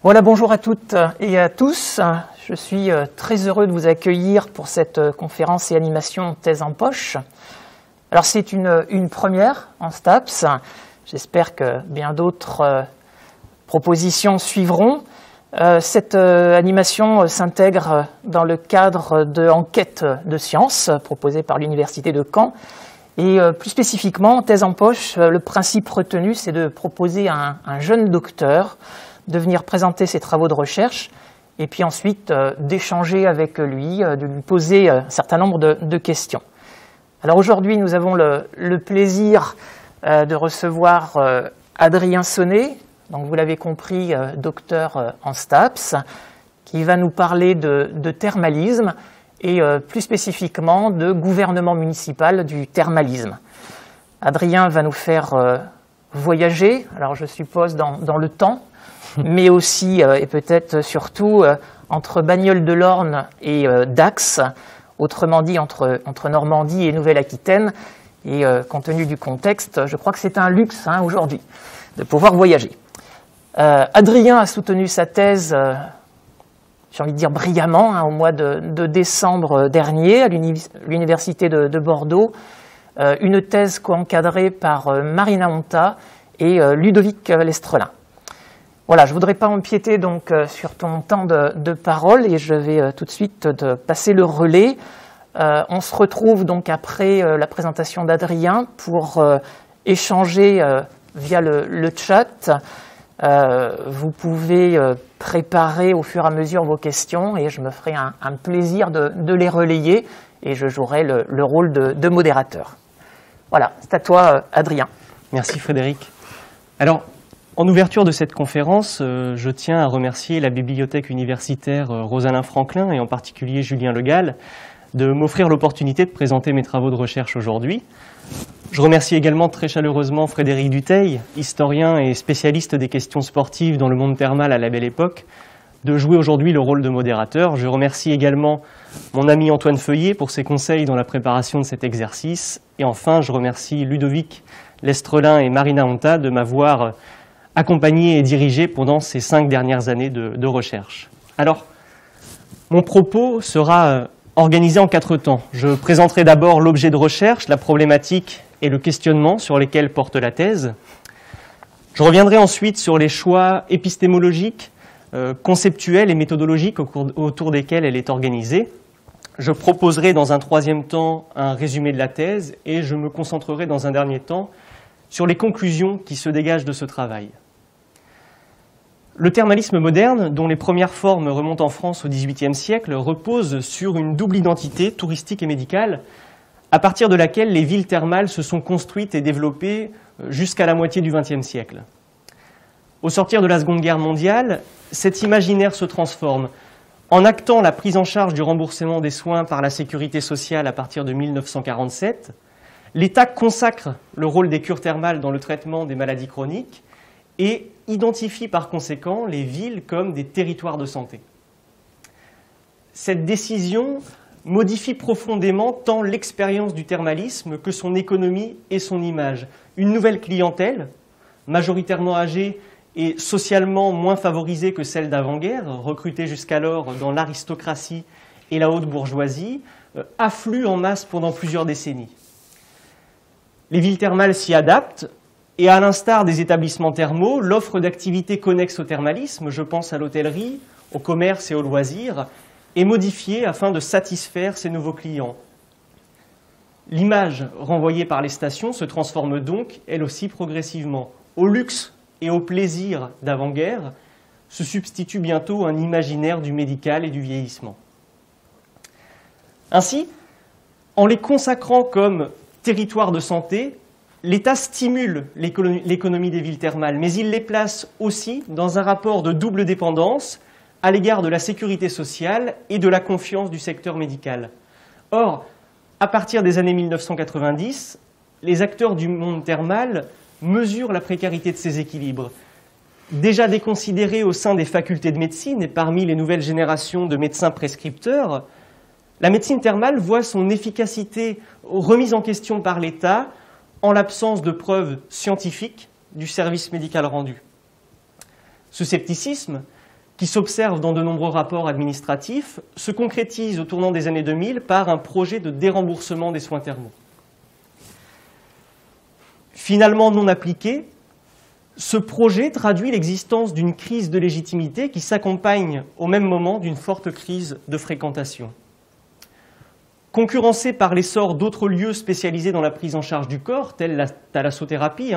Voilà, bonjour à toutes et à tous. Je suis très heureux de vous accueillir pour cette conférence et animation Thèse en poche. Alors c'est une première en STAPS. J'espère que bien d'autres propositions suivront. Cette animation s'intègre dans le cadre de enquêtes de sciences proposées par l'Université de Caen. Et plus spécifiquement, Thèse en poche, le principe retenu, c'est de proposer à un jeune docteur de venir présenter ses travaux de recherche et puis ensuite d'échanger avec lui, de lui poser un certain nombre de questions. Alors aujourd'hui, nous avons le plaisir de recevoir Adrien Sonnet, donc vous l'avez compris, docteur en STAPS, qui va nous parler de thermalisme et plus spécifiquement de gouvernement municipal du thermalisme. Adrien va nous faire voyager, alors je suppose dans le temps, mais aussi et peut-être surtout entre Bagnoles-de-l'Orne et Dax, autrement dit entre Normandie et Nouvelle-Aquitaine. Et compte tenu du contexte, je crois que c'est un luxe aujourd'hui de pouvoir voyager. Adrien a soutenu sa thèse, j'ai envie de dire brillamment, au mois de décembre dernier à l'Université de Bordeaux, une thèse co-encadrée par Marina Honta et Ludovic Lestrelin. Voilà, je ne voudrais pas empiéter donc sur ton temps de parole et je vais tout de suite te passer le relais. On se retrouve donc après la présentation d'Adrien pour échanger via le chat. Vous pouvez préparer au fur et à mesure vos questions et je me ferai un plaisir de les relayer et je jouerai le rôle de modérateur. Voilà, c'est à toi Adrien. Merci Frédéric. Alors, en ouverture de cette conférence, je tiens à remercier la bibliothèque universitaire Rosalind Franklin et en particulier Julien Le Gall de m'offrir l'opportunité de présenter mes travaux de recherche aujourd'hui. Je remercie également très chaleureusement Frédéric Dutheil, historien et spécialiste des questions sportives dans le monde thermal à la Belle Époque, de jouer aujourd'hui le rôle de modérateur. Je remercie également mon ami Antoine Feuillet pour ses conseils dans la préparation de cet exercice. Et enfin, je remercie Ludovic Lestrelin et Marina Honta de m'avoir accompagné et dirigé pendant ces 5 dernières années de recherche. Alors, mon propos sera organisé en 4 temps. Je présenterai d'abord l'objet de recherche, la problématique et le questionnement sur lesquels porte la thèse. Je reviendrai ensuite sur les choix épistémologiques, conceptuels et méthodologiques autour desquels elle est organisée. Je proposerai dans un 3e temps un résumé de la thèse et je me concentrerai dans un dernier temps sur les conclusions qui se dégagent de ce travail. Le thermalisme moderne, dont les premières formes remontent en France au XVIIIe siècle, repose sur une double identité touristique et médicale, à partir de laquelle les villes thermales se sont construites et développées jusqu'à la moitié du XXe siècle. Au sortir de la Seconde Guerre mondiale, cet imaginaire se transforme. En actant la prise en charge du remboursement des soins par la sécurité sociale à partir de 1947, l'État consacre le rôle des cures thermales dans le traitement des maladies chroniques et identifie par conséquent les villes comme des territoires de santé. Cette décision modifie profondément tant l'expérience du thermalisme que son économie et son image. Une nouvelle clientèle, majoritairement âgée et socialement moins favorisée que celle d'avant-guerre, recrutée jusqu'alors dans l'aristocratie et la haute bourgeoisie, afflue en masse pendant plusieurs décennies. Les villes thermales s'y adaptent et à l'instar des établissements thermaux, l'offre d'activités connexes au thermalisme, je pense à l'hôtellerie, au commerce et aux loisirs, est modifiée afin de satisfaire ces nouveaux clients. L'image renvoyée par les stations se transforme donc, elle aussi progressivement. Au luxe et au plaisir d'avant-guerre se substitue bientôt un imaginaire du médical et du vieillissement. Ainsi, en les consacrant comme territoires de santé, l'État stimule l'économie des villes thermales, mais il les place aussi dans un rapport de double dépendance à l'égard de la sécurité sociale et de la confiance du secteur médical. Or, à partir des années 1990, les acteurs du monde thermal mesurent la précarité de ces équilibres. Déjà déconsidérés au sein des facultés de médecine et parmi les nouvelles générations de médecins prescripteurs, la médecine thermale voit son efficacité remise en question par l'État en l'absence de preuves scientifiques du service médical rendu. Ce scepticisme qui s'observe dans de nombreux rapports administratifs, se concrétise au tournant des années 2000 par un projet de déremboursement des soins thermaux. Finalement non appliqué, ce projet traduit l'existence d'une crise de légitimité qui s'accompagne au même moment d'une forte crise de fréquentation. Concurrencé par l'essor d'autres lieux spécialisés dans la prise en charge du corps, telle la thalassothérapie,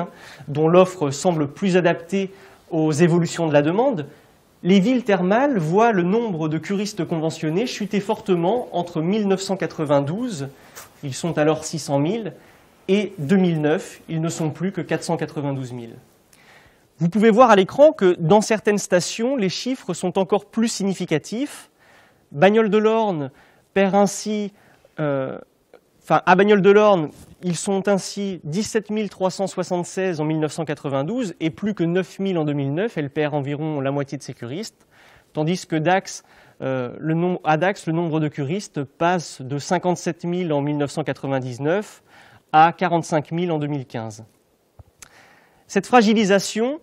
dont l'offre semble plus adaptée aux évolutions de la demande, les villes thermales voient le nombre de curistes conventionnés chuter fortement entre 1992, ils sont alors 600 000, et 2009, ils ne sont plus que 492 000. Vous pouvez voir à l'écran que dans certaines stations, les chiffres sont encore plus significatifs. Bagnoles-de-l'Orne perd ainsi, à Bagnoles-de-l'Orne, ils sont ainsi 17 376 en 1992 et plus que 9 000 en 2009. Elle perd environ la moitié de ses curistes, tandis que à Dax, le nombre de curistes passe de 57 000 en 1999 à 45 000 en 2015. Cette fragilisation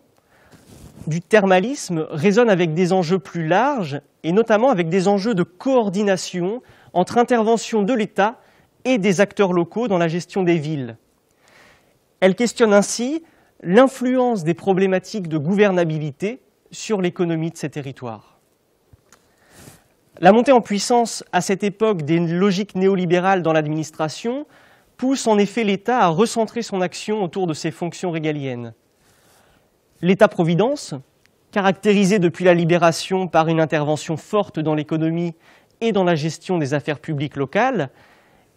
du thermalisme résonne avec des enjeux plus larges et notamment avec des enjeux de coordination entre intervention de l'État et des acteurs locaux dans la gestion des villes. Elle questionne ainsi l'influence des problématiques de gouvernabilité sur l'économie de ces territoires. La montée en puissance à cette époque des logiques néolibérales dans l'administration pousse en effet l'État à recentrer son action autour de ses fonctions régaliennes. L'État-providence, caractérisé depuis la Libération par une intervention forte dans l'économie et dans la gestion des affaires publiques locales,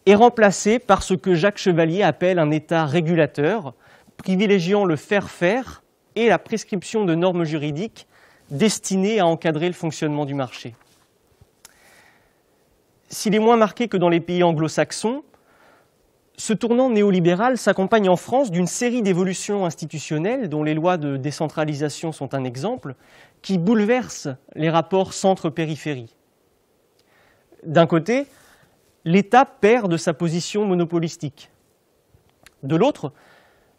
est remplacé par ce que Jacques Chevalier appelle un État régulateur, privilégiant le faire-faire et la prescription de normes juridiques destinées à encadrer le fonctionnement du marché. S'il est moins marqué que dans les pays anglo-saxons, ce tournant néolibéral s'accompagne en France d'une série d'évolutions institutionnelles, dont les lois de décentralisation sont un exemple, qui bouleversent les rapports centre-périphérie. D'un côté, l'État perd de sa position monopolistique. De l'autre,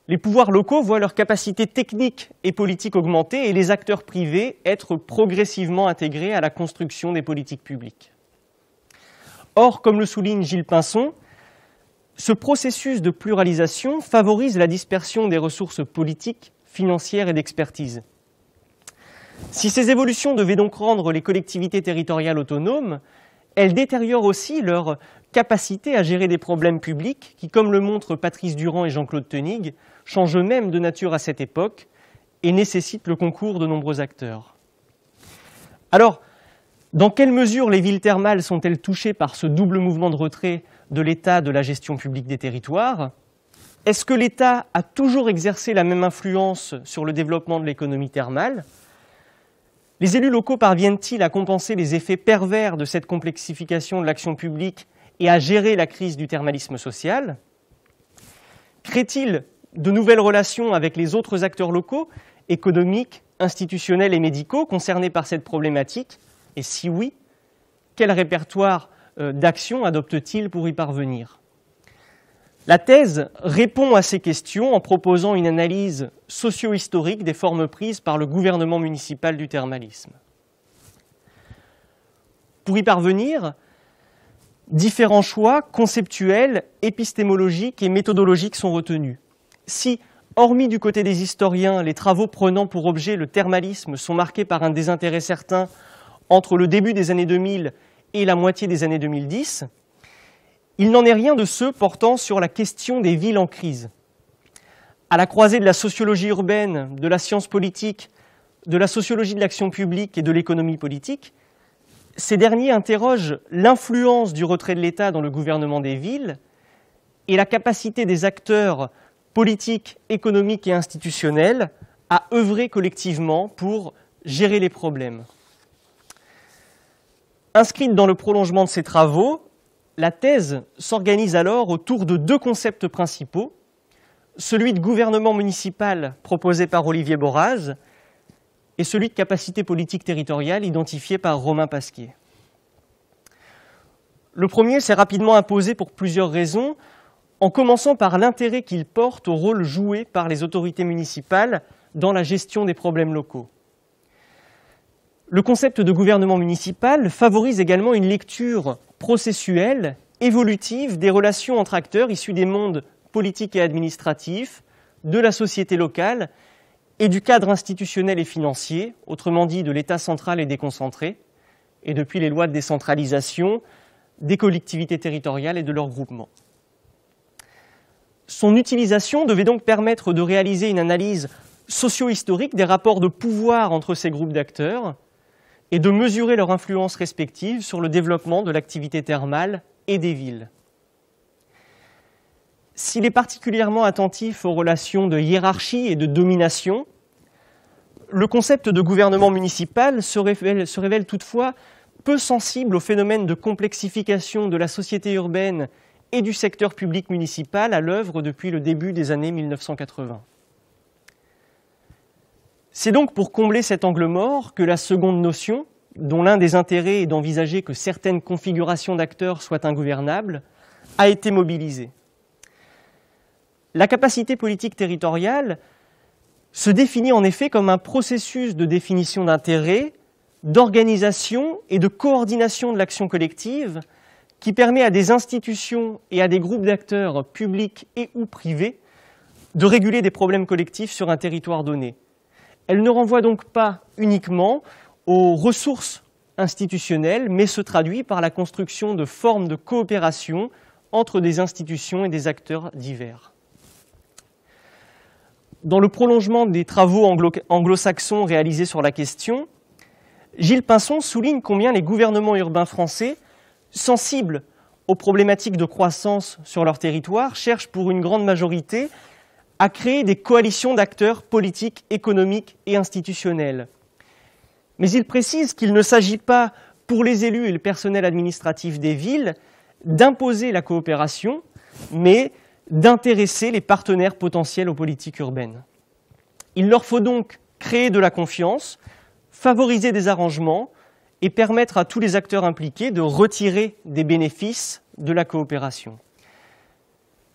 les pouvoirs locaux voient leur capacité technique et politique augmenter et les acteurs privés être progressivement intégrés à la construction des politiques publiques. Or, comme le souligne Gilles Pinson, ce processus de pluralisation favorise la dispersion des ressources politiques, financières et d'expertise. Si ces évolutions devaient donc rendre les collectivités territoriales autonomes, elles détériorent aussi leur capacité à gérer des problèmes publics qui, comme le montrent Patrice Durand et Jean-Claude Tenig, changent eux-mêmes de nature à cette époque et nécessitent le concours de nombreux acteurs. Alors, dans quelle mesure les villes thermales sont-elles touchées par ce double mouvement de retrait de l'État de la gestion publique des territoires? Est-ce que l'État a toujours exercé la même influence sur le développement de l'économie thermale? Les élus locaux parviennent-ils à compenser les effets pervers de cette complexification de l'action publique et à gérer la crise du thermalisme social? Créent-ils de nouvelles relations avec les autres acteurs locaux, économiques, institutionnels et médicaux concernés par cette problématique? Et si oui, quel répertoire d'actions adopte-t-il pour y parvenir? La thèse répond à ces questions en proposant une analyse socio-historique des formes prises par le gouvernement municipal du thermalisme. Pour y parvenir, différents choix conceptuels, épistémologiques et méthodologiques sont retenus. Si, hormis du côté des historiens, les travaux prenant pour objet le thermalisme sont marqués par un désintérêt certain entre le début des années 2000 et la moitié des années 2010, il n'en est rien de ceux portant sur la question des villes en crise. À la croisée de la sociologie urbaine, de la science politique, de la sociologie de l'action publique et de l'économie politique, ces derniers interrogent l'influence du retrait de l'État dans le gouvernement des villes et la capacité des acteurs politiques, économiques et institutionnels à œuvrer collectivement pour gérer les problèmes. Inscrite dans le prolongement de ces travaux, la thèse s'organise alors autour de deux concepts principaux, celui de gouvernement municipal proposé par Olivier Boraz et celui de capacité politique territoriale identifié par Romain Pasquier. Le premier s'est rapidement imposé pour plusieurs raisons, en commençant par l'intérêt qu'il porte au rôle joué par les autorités municipales dans la gestion des problèmes locaux. Le concept de gouvernement municipal favorise également une lecture processuelle, évolutive des relations entre acteurs issus des mondes politiques et administratifs, de la société locale et du cadre institutionnel et financier, autrement dit de l'État central et déconcentré, et depuis les lois de décentralisation, des collectivités territoriales et de leurs groupements. Son utilisation devait donc permettre de réaliser une analyse socio-historique des rapports de pouvoir entre ces groupes d'acteurs et de mesurer leur influence respective sur le développement de l'activité thermale et des villes. S'il est particulièrement attentif aux relations de hiérarchie et de domination, le concept de gouvernement municipal se révèle toutefois peu sensible au phénomène de complexification de la société urbaine et du secteur public municipal à l'œuvre depuis le début des années 1980. C'est donc pour combler cet angle mort que la seconde notion, dont l'un des intérêts est d'envisager que certaines configurations d'acteurs soient ingouvernables, a été mobilisée. La capacité politique territoriale se définit en effet comme un processus de définition d'intérêts, d'organisation et de coordination de l'action collective qui permet à des institutions et à des groupes d'acteurs publics et ou privés de réguler des problèmes collectifs sur un territoire donné. Elle ne renvoie donc pas uniquement aux ressources institutionnelles, mais se traduit par la construction de formes de coopération entre des institutions et des acteurs divers. Dans le prolongement des travaux anglo-saxons réalisés sur la question, Gilles Pinson souligne combien les gouvernements urbains français, sensibles aux problématiques de croissance sur leur territoire, cherchent pour une grande majorité à créer des coalitions d'acteurs politiques, économiques et institutionnels. Mais il précise qu'il ne s'agit pas, pour les élus et le personnel administratif des villes, d'imposer la coopération, mais d'intéresser les partenaires potentiels aux politiques urbaines. Il leur faut donc créer de la confiance, favoriser des arrangements et permettre à tous les acteurs impliqués de retirer des bénéfices de la coopération.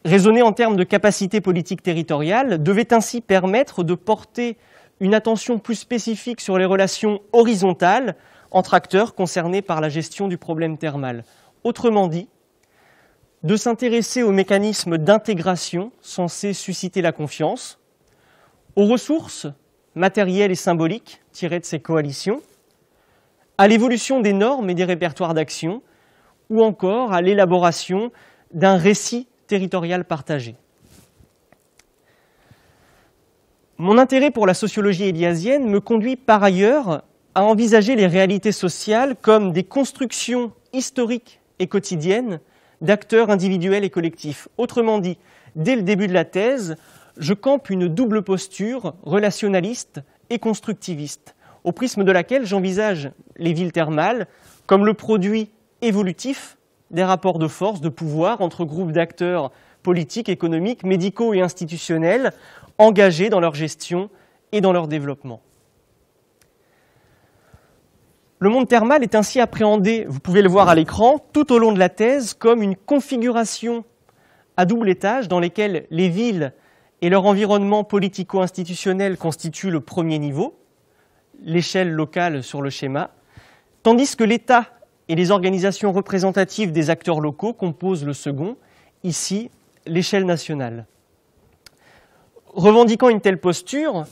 Raisonner en termes de capacité politique territoriale devait ainsi permettre de porter une attention plus spécifique sur les relations horizontales entre acteurs concernés par la gestion du problème thermal. Autrement dit, de s'intéresser aux mécanismes d'intégration censés susciter la confiance, aux ressources matérielles et symboliques tirées de ces coalitions, à l'évolution des normes et des répertoires d'action, ou encore à l'élaboration d'un récit territorial partagé. Mon intérêt pour la sociologie éliasienne me conduit par ailleurs à envisager les réalités sociales comme des constructions historiques et quotidiennes d'acteurs individuels et collectifs. Autrement dit, dès le début de la thèse, je campe une double posture relationnaliste et constructiviste, au prisme de laquelle j'envisage les villes thermales comme le produit évolutif des rapports de force, de pouvoir entre groupes d'acteurs politiques, économiques, médicaux et institutionnels engagés dans leur gestion et dans leur développement. Le monde thermal est ainsi appréhendé, vous pouvez le voir à l'écran, tout au long de la thèse comme une configuration à double étage dans lesquelles les villes et leur environnement politico-institutionnel constituent le premier niveau, l'échelle locale sur le schéma, tandis que l'État et les organisations représentatives des acteurs locaux composent le second, ici l'échelle nationale. Revendiquant une telle posture,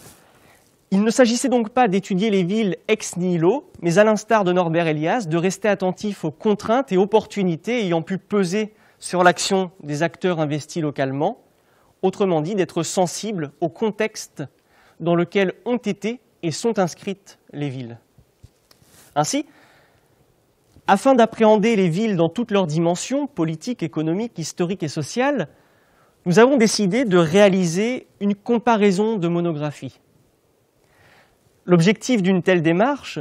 il ne s'agissait donc pas d'étudier les villes ex nihilo, mais à l'instar de Norbert Elias, de rester attentif aux contraintes et opportunités ayant pu peser sur l'action des acteurs investis localement, autrement dit d'être sensible au contexte dans lequel ont été et sont inscrites les villes. Ainsi, afin d'appréhender les villes dans toutes leurs dimensions, politiques, économiques, historiques et sociales, nous avons décidé de réaliser une comparaison de monographies. L'objectif d'une telle démarche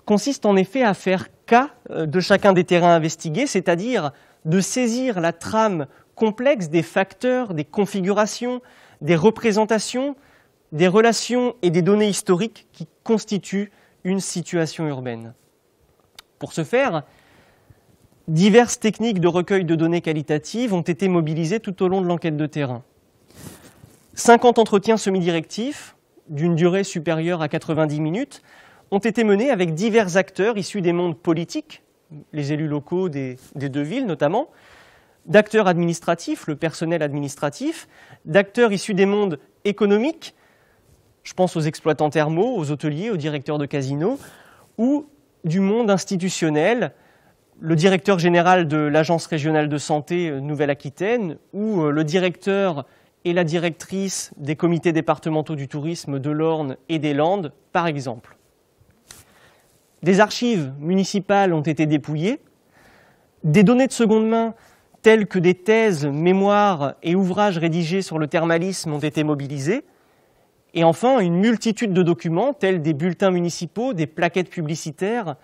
consiste en effet à faire cas de chacun des terrains investigués, c'est-à-dire de saisir la trame complexe des facteurs, des configurations, des représentations, des relations et des données historiques qui constituent une situation urbaine. Pour ce faire, diverses techniques de recueil de données qualitatives ont été mobilisées tout au long de l'enquête de terrain. 50 entretiens semi-directifs, d'une durée supérieure à 90 minutes, ont été menées avec divers acteurs issus des mondes politiques, les élus locaux des deux villes notamment, d'acteurs administratifs, le personnel administratif, d'acteurs issus des mondes économiques, je pense aux exploitants thermaux, aux hôteliers, aux directeurs de casinos, ou du monde institutionnel, le directeur général de l'Agence régionale de santé Nouvelle-Aquitaine, ou le directeur et la directrice des comités départementaux du tourisme de l'Orne et des Landes, par exemple. Des archives municipales ont été dépouillées, des données de seconde main telles que des thèses, mémoires et ouvrages rédigés sur le thermalisme ont été mobilisés, et enfin une multitude de documents tels des bulletins municipaux, des plaquettes publicitaires,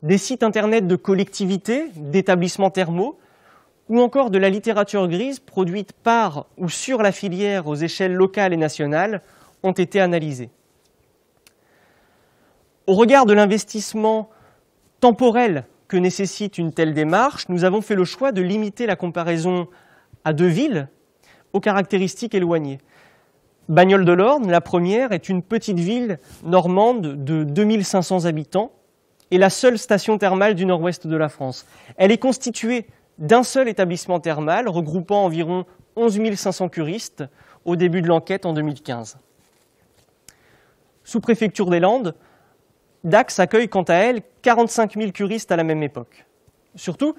des sites internet de collectivités, d'établissements thermaux, ou encore de la littérature grise produite par ou sur la filière aux échelles locales et nationales ont été analysés. Au regard de l'investissement temporel que nécessite une telle démarche, nous avons fait le choix de limiter la comparaison à deux villes aux caractéristiques éloignées. Bagnoles-de-l'Orne, la première, est une petite ville normande de 2500 habitants et la seule station thermale du nord-ouest de la France. Elle est constituée d'un seul établissement thermal regroupant environ 11 500 curistes au début de l'enquête en 2015. Sous-préfecture des Landes, Dax accueille quant à elle 45 000 curistes à la même époque. Surtout,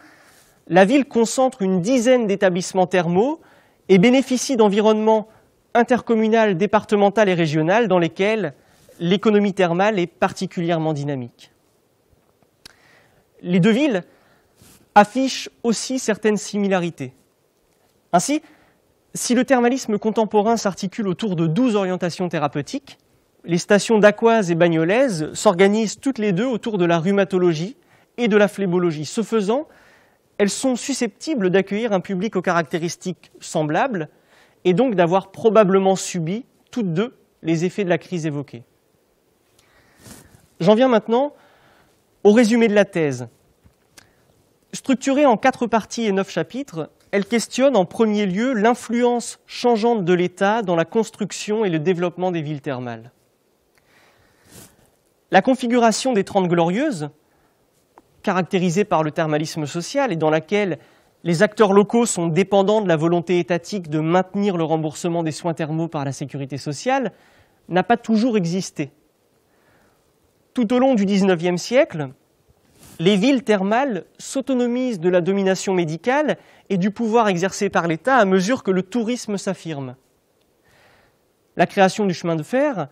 la ville concentre une dizaine d'établissements thermaux et bénéficie d'environnements intercommunal, départemental et régional dans lesquels l'économie thermale est particulièrement dynamique. Les deux villes affichent aussi certaines similarités. Ainsi, si le thermalisme contemporain s'articule autour de 12 orientations thérapeutiques, les stations dacquoises et bagnolaises s'organisent toutes les deux autour de la rhumatologie et de la phlébologie. Ce faisant, elles sont susceptibles d'accueillir un public aux caractéristiques semblables et donc d'avoir probablement subi, toutes deux, les effets de la crise évoquée. J'en viens maintenant au résumé de la thèse. Structurée en 4 parties et 9 chapitres, elle questionne en premier lieu l'influence changeante de l'État dans la construction et le développement des villes thermales. La configuration des 30 Glorieuses, caractérisée par le thermalisme social et dans laquelle les acteurs locaux sont dépendants de la volonté étatique de maintenir le remboursement des soins thermaux par la sécurité sociale, n'a pas toujours existé. Tout au long du XIXe siècle, les villes thermales s'autonomisent de la domination médicale et du pouvoir exercé par l'État à mesure que le tourisme s'affirme. La création du chemin de fer,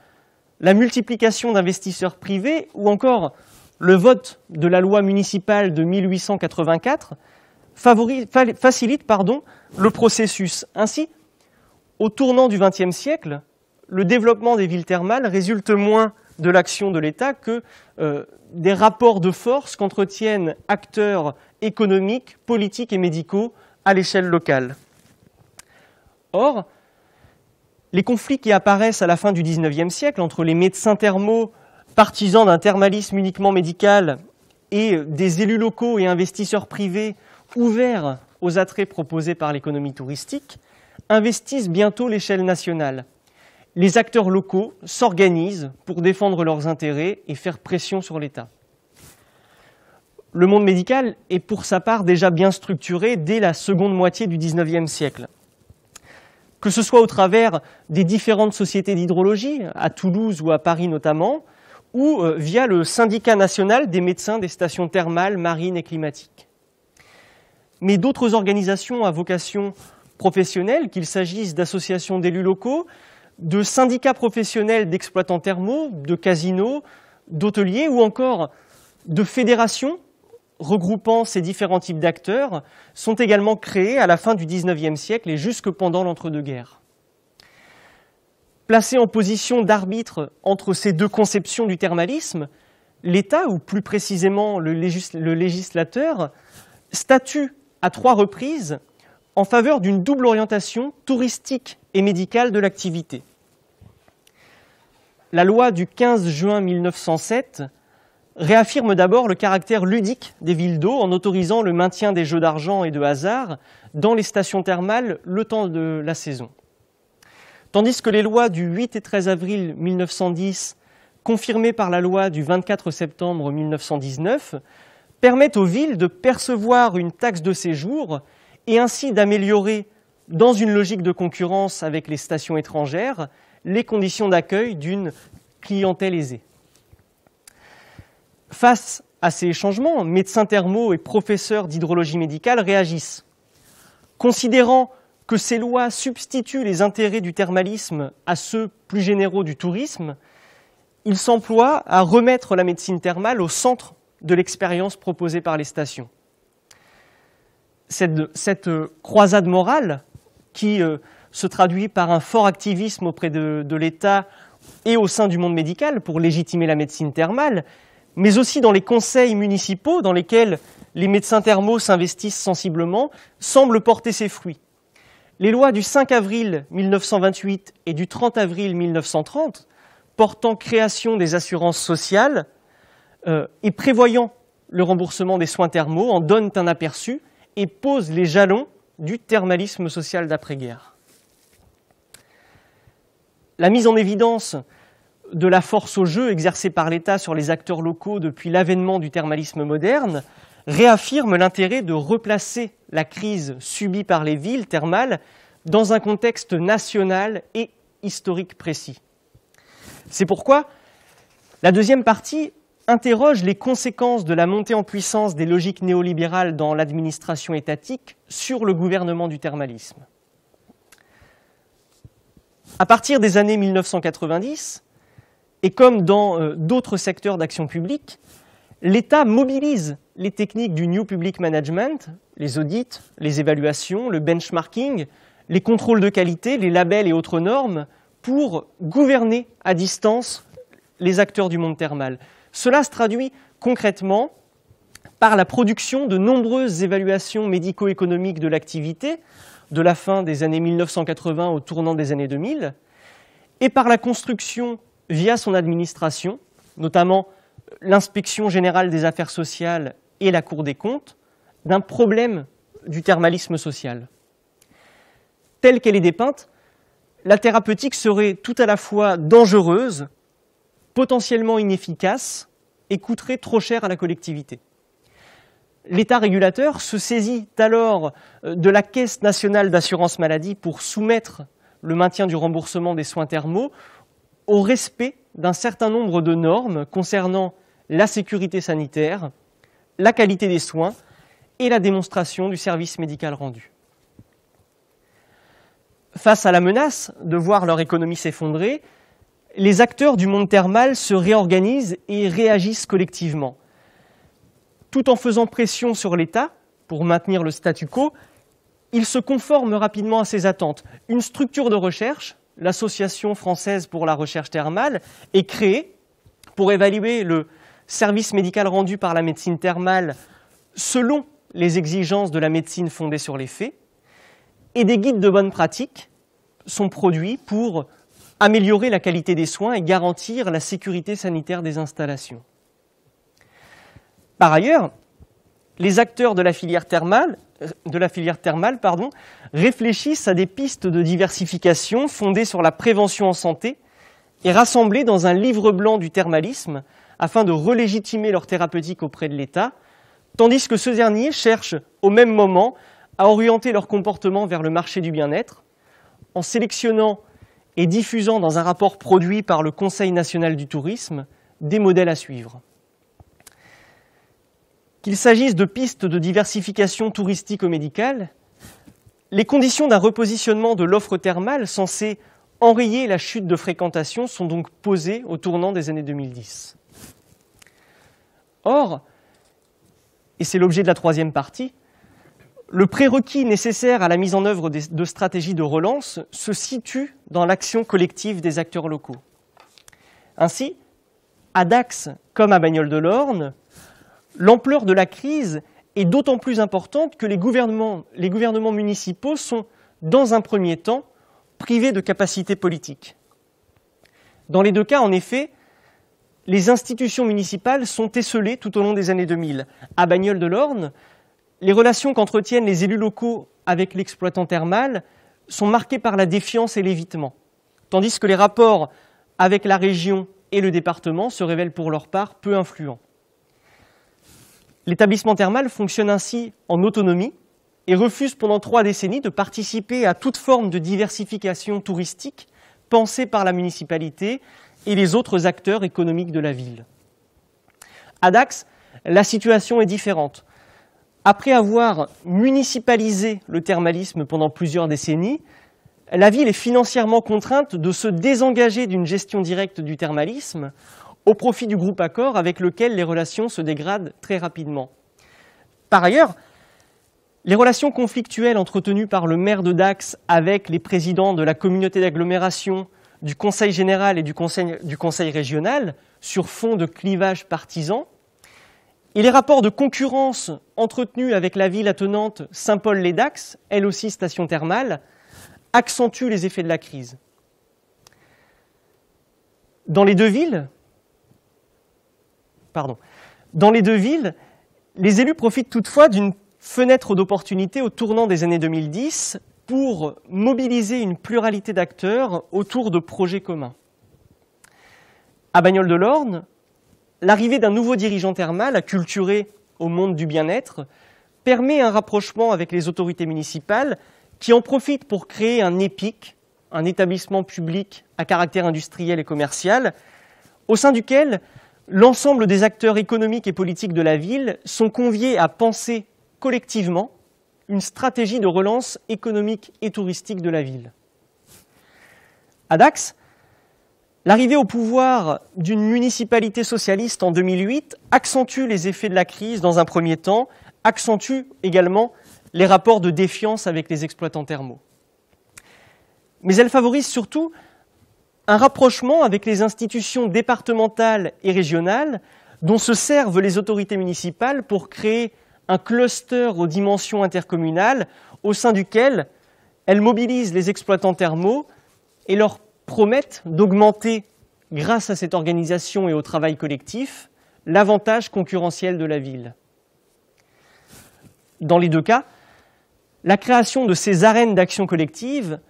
la multiplication d'investisseurs privés ou encore le vote de la loi municipale de 1884 facilite le processus. Ainsi, au tournant du XXe siècle, le développement des villes thermales résulte moins de l'action de l'État que des rapports de force qu'entretiennent acteurs économiques, politiques et médicaux à l'échelle locale. Or, les conflits qui apparaissent à la fin du XIXe siècle entre les médecins thermaux, partisans d'un thermalisme uniquement médical, et des élus locaux et investisseurs privés ouverts aux attraits proposés par l'économie touristique, investissent bientôt l'échelle nationale. Les acteurs locaux s'organisent pour défendre leurs intérêts et faire pression sur l'État. Le monde médical est pour sa part déjà bien structuré dès la seconde moitié du XIXe siècle. Que ce soit au travers des différentes sociétés d'hydrologie, à Toulouse ou à Paris notamment, ou via le syndicat national des médecins des stations thermales, marines et climatiques. Mais d'autres organisations à vocation professionnelle, qu'il s'agisse d'associations d'élus locaux, de syndicats professionnels d'exploitants thermaux, de casinos, d'hôteliers ou encore de fédérations regroupant ces différents types d'acteurs, sont également créés à la fin du XIXe siècle et jusque pendant l'entre-deux-guerres. Placé en position d'arbitre entre ces deux conceptions du thermalisme, l'État, ou plus précisément le législateur, statue à 3 reprises en faveur d'une double orientation touristique et médicale de l'activité. La loi du 15 juin 1907 réaffirme d'abord le caractère ludique des villes d'eau en autorisant le maintien des jeux d'argent et de hasard dans les stations thermales le temps de la saison. Tandis que les lois du 8 et 13 avril 1910 confirmées par la loi du 24 septembre 1919, permettent aux villes de percevoir une taxe de séjour et ainsi d'améliorer, dans une logique de concurrence avec les stations étrangères, les conditions d'accueil d'une clientèle aisée. Face à ces changements, médecins thermaux et professeurs d'hydrologie médicale réagissent. Considérant que ces lois substituent les intérêts du thermalisme à ceux plus généraux du tourisme, ils s'emploient à remettre la médecine thermale au centre de l'expérience proposée par les stations. Cette croisade morale, qui se traduit par un fort activisme auprès de l'État et au sein du monde médical pour légitimer la médecine thermale, mais aussi dans les conseils municipaux dans lesquels les médecins thermaux s'investissent sensiblement, semble porter ses fruits. Les lois du 5 avril 1928 et du 30 avril 1930, portant création des assurances sociales et prévoyant le remboursement des soins thermaux, en donnent un aperçu et posent les jalons du thermalisme social d'après-guerre. La mise en évidence de la force au jeu exercée par l'État sur les acteurs locaux depuis l'avènement du thermalisme moderne réaffirme l'intérêt de replacer la crise subie par les villes thermales dans un contexte national et historique précis. C'est pourquoi la deuxième partie interroge les conséquences de la montée en puissance des logiques néolibérales dans l'administration étatique sur le gouvernement du thermalisme. À partir des années 1990, et comme dans d'autres secteurs d'action publique, l'État mobilise les techniques du New Public Management, les audits, les évaluations, le benchmarking, les contrôles de qualité, les labels et autres normes pour gouverner à distance les acteurs du monde thermal. Cela se traduit concrètement par la production de nombreuses évaluations médico-économiques de l'activité, de la fin des années 1980 au tournant des années 2000, et par la construction, via son administration, notamment l'inspection générale des affaires sociales et la Cour des comptes, d'un problème du thermalisme social. Telle qu'elle est dépeinte, la thérapeutique serait tout à la fois dangereuse, potentiellement inefficace et coûterait trop cher à la collectivité. L'État régulateur se saisit alors de la Caisse nationale d'assurance maladie pour soumettre le maintien du remboursement des soins thermaux au respect d'un certain nombre de normes concernant la sécurité sanitaire, la qualité des soins et la démonstration du service médical rendu. Face à la menace de voir leur économie s'effondrer, les acteurs du monde thermal se réorganisent et réagissent collectivement. Tout en faisant pression sur l'État pour maintenir le statu quo, ils se conforment rapidement à ces attentes. Une structure de recherche, l'Association française pour la recherche thermale, est créée pour évaluer le service médical rendu par la médecine thermale selon les exigences de la médecine fondée sur les faits, et des guides de bonne pratique sont produits pour améliorer la qualité des soins et garantir la sécurité sanitaire des installations. Par ailleurs, les acteurs de la filière thermale, réfléchissent à des pistes de diversification fondées sur la prévention en santé et rassemblées dans un livre blanc du thermalisme afin de relégitimer leur thérapeutique auprès de l'État, tandis que ce dernier cherche au même moment à orienter leur comportement vers le marché du bien-être en sélectionnant et diffusant dans un rapport produit par le Conseil national du tourisme des modèles à suivre. Qu'il s'agisse de pistes de diversification touristique ou médicale, les conditions d'un repositionnement de l'offre thermale censée enrayer la chute de fréquentation sont donc posées au tournant des années 2010. Or, et c'est l'objet de la troisième partie, le prérequis nécessaire à la mise en œuvre de stratégies de relance se situe dans l'action collective des acteurs locaux. Ainsi, à Dax comme à Bagnoles-de-l'Orne, l'ampleur de la crise est d'autant plus importante que les gouvernements municipaux sont, dans un premier temps, privés de capacités politiques. Dans les deux cas, en effet, les institutions municipales sont esselées tout au long des années 2000. À Bagnoles-de-l'Orne, les relations qu'entretiennent les élus locaux avec l'exploitant thermal sont marquées par la défiance et l'évitement, tandis que les rapports avec la région et le département se révèlent pour leur part peu influents. L'établissement thermal fonctionne ainsi en autonomie et refuse pendant 3 décennies de participer à toute forme de diversification touristique pensée par la municipalité et les autres acteurs économiques de la ville. À Dax, la situation est différente. Après avoir municipalisé le thermalisme pendant plusieurs décennies, la ville est financièrement contrainte de se désengager d'une gestion directe du thermalisme au profit du groupe Accor avec lequel les relations se dégradent très rapidement. Par ailleurs, les relations conflictuelles entretenues par le maire de Dax avec les présidents de la communauté d'agglomération, du conseil général et du conseil régional sur fond de clivage partisan, et les rapports de concurrence entretenus avec la ville attenante Saint-Paul-les-Dax, elle aussi station thermale, accentuent les effets de la crise. Dans les deux villes, les élus profitent toutefois d'une fenêtre d'opportunité au tournant des années 2010 pour mobiliser une pluralité d'acteurs autour de projets communs. À Bagnoles-de-l'Orne, l'arrivée d'un nouveau dirigeant thermal acculturé au monde du bien-être permet un rapprochement avec les autorités municipales qui en profitent pour créer un EPIC, un établissement public à caractère industriel et commercial, au sein duquel l'ensemble des acteurs économiques et politiques de la ville sont conviés à penser collectivement une stratégie de relance économique et touristique de la ville. À Dax, l'arrivée au pouvoir d'une municipalité socialiste en 2008 accentue les effets de la crise dans un premier temps, accentue également les rapports de défiance avec les exploitants thermaux. Mais elle favorise surtout un rapprochement avec les institutions départementales et régionales dont se servent les autorités municipales pour créer un cluster aux dimensions intercommunales au sein duquel elles mobilisent les exploitants thermaux et leur promettent d'augmenter, grâce à cette organisation et au travail collectif, l'avantage concurrentiel de la ville. Dans les deux cas, la création de ces arènes d'action collective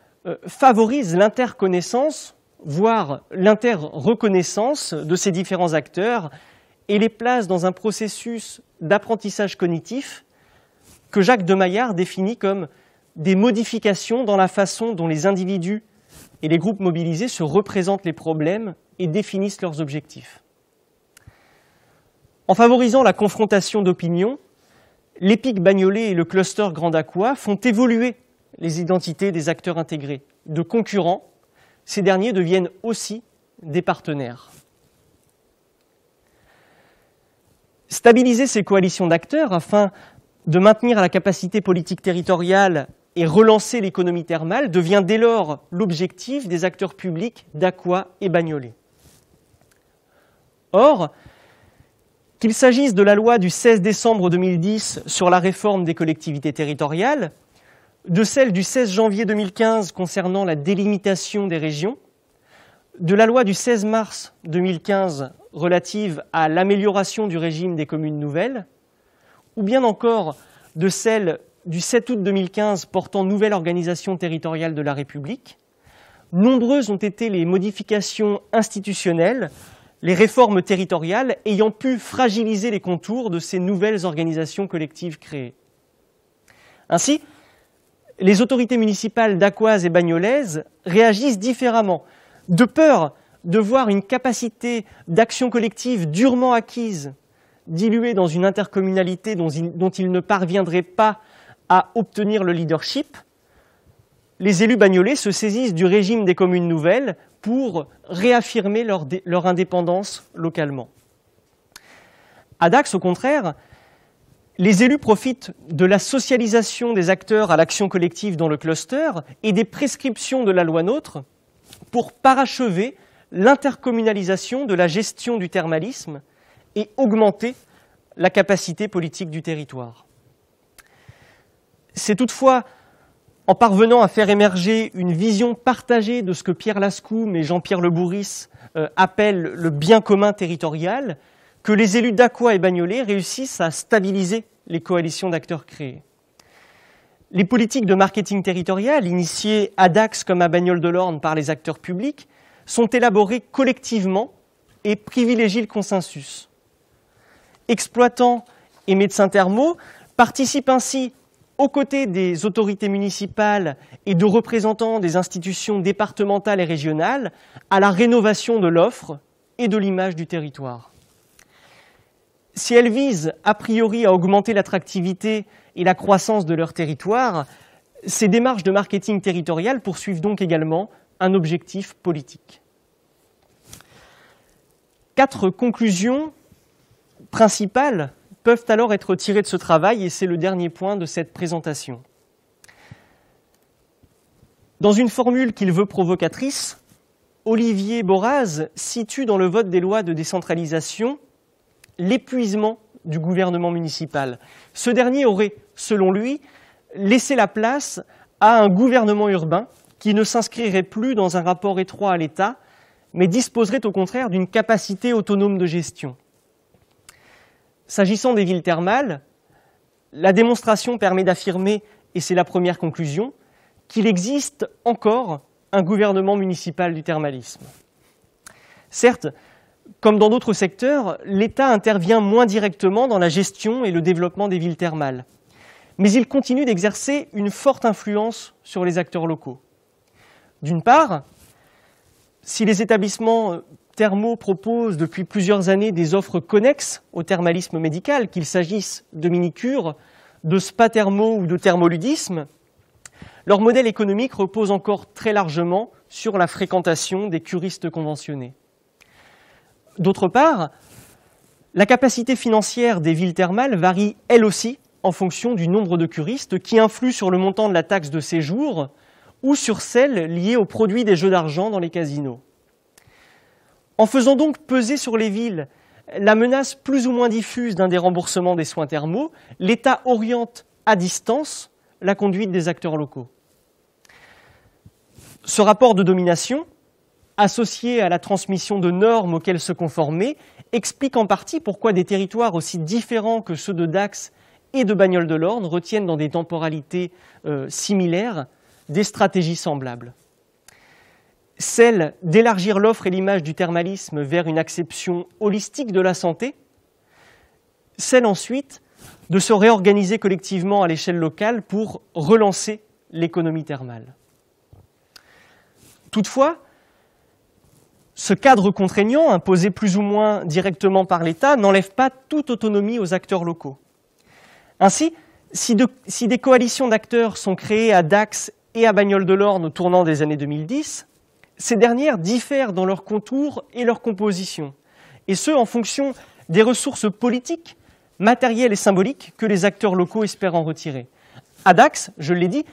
favorise l'interconnaissance, voire l'interreconnaissance de ces différents acteurs et les place dans un processus d'apprentissage cognitif que Jacques de Maillard définit comme des modifications dans la façon dont les individus et les groupes mobilisés se représentent les problèmes et définissent leurs objectifs. En favorisant la confrontation d'opinions, l'EPIC Bagnolet et le cluster Grand Aqua font évoluer les identités des acteurs intégrés. De concurrents, ces derniers deviennent aussi des partenaires. Stabiliser ces coalitions d'acteurs afin de maintenir la capacité politique territoriale et relancer l'économie thermale devient dès lors l'objectif des acteurs publics d'Aqua et Bagnolet. Or, qu'il s'agisse de la loi du 16 décembre 2010 sur la réforme des collectivités territoriales, de celle du 16 janvier 2015 concernant la délimitation des régions, de la loi du 16 mars 2015 relative à l'amélioration du régime des communes nouvelles, ou bien encore de celle du 7 août 2015 portant nouvelle organisation territoriale de la République, nombreuses ont été les modifications institutionnelles, les réformes territoriales ayant pu fragiliser les contours de ces nouvelles organisations collectives créées. Ainsi, les autorités municipales dacquoises et bagnolaises réagissent différemment, de peur de voir une capacité d'action collective durement acquise, diluée dans une intercommunalité dont ils ne parviendraient pas à obtenir le leadership. Les élus bagnolais se saisissent du régime des communes nouvelles pour réaffirmer leur indépendance localement. À Dax, au contraire, les élus profitent de la socialisation des acteurs à l'action collective dans le cluster et des prescriptions de la loi NOTRe pour parachever l'intercommunalisation de la gestion du thermalisme et augmenter la capacité politique du territoire. C'est toutefois en parvenant à faire émerger une vision partagée de ce que Pierre Lascoum et Jean-Pierre Le Bourris appellent le bien commun territorial que les élus d'Aqua et Bagnolet réussissent à stabiliser les coalitions d'acteurs créées. Les politiques de marketing territorial, initiées à Dax comme à Bagnoles-de-l'Orne par les acteurs publics, sont élaborées collectivement et privilégie le consensus. Exploitants et médecins thermaux participent ainsi, aux côtés des autorités municipales et de représentants des institutions départementales et régionales, à la rénovation de l'offre et de l'image du territoire. Si elles visent a priori à augmenter l'attractivité et la croissance de leur territoire, ces démarches de marketing territorial poursuivent donc également un objectif politique. 4 conclusions principales peuvent alors être tirées de ce travail, et c'est le dernier point de cette présentation. Dans une formule qu'il veut provocatrice, Olivier Boraz situe dans le vote des lois de décentralisation l'épuisement du gouvernement municipal. Ce dernier aurait, selon lui, laissé la place à un gouvernement urbain qui ne s'inscrirait plus dans un rapport étroit à l'État, mais disposerait au contraire d'une capacité autonome de gestion. S'agissant des villes thermales, la démonstration permet d'affirmer, et c'est la première conclusion, qu'il existe encore un gouvernement municipal du thermalisme. Certes, comme dans d'autres secteurs, l'État intervient moins directement dans la gestion et le développement des villes thermales, mais il continue d'exercer une forte influence sur les acteurs locaux. D'une part, si les établissements thermaux proposent depuis plusieurs années des offres connexes au thermalisme médical, qu'il s'agisse de mini-cures, de spas thermaux ou de thermoludisme, leur modèle économique repose encore très largement sur la fréquentation des curistes conventionnés. D'autre part, la capacité financière des villes thermales varie elle aussi en fonction du nombre de curistes qui influe sur le montant de la taxe de séjour ou sur celle liée au produit des jeux d'argent dans les casinos. En faisant donc peser sur les villes la menace plus ou moins diffuse d'un déremboursement des soins thermaux, l'État oriente à distance la conduite des acteurs locaux. Ce rapport de domination, associé à la transmission de normes auxquelles se conformer, explique en partie pourquoi des territoires aussi différents que ceux de Dax et de Bagnoles-de-l'Orne retiennent dans des temporalités similaires des stratégies semblables. Celle d'élargir l'offre et l'image du thermalisme vers une acception holistique de la santé, celle ensuite de se réorganiser collectivement à l'échelle locale pour relancer l'économie thermale. Toutefois, ce cadre contraignant, imposé plus ou moins directement par l'État, n'enlève pas toute autonomie aux acteurs locaux. Ainsi, si des coalitions d'acteurs sont créées à Dax et à Bagnoles-de-l'Orne au tournant des années 2010, ces dernières diffèrent dans leur contour et leur composition, et ce en fonction des ressources politiques, matérielles et symboliques que les acteurs locaux espèrent en retirer. À Dax, je l'ai dit,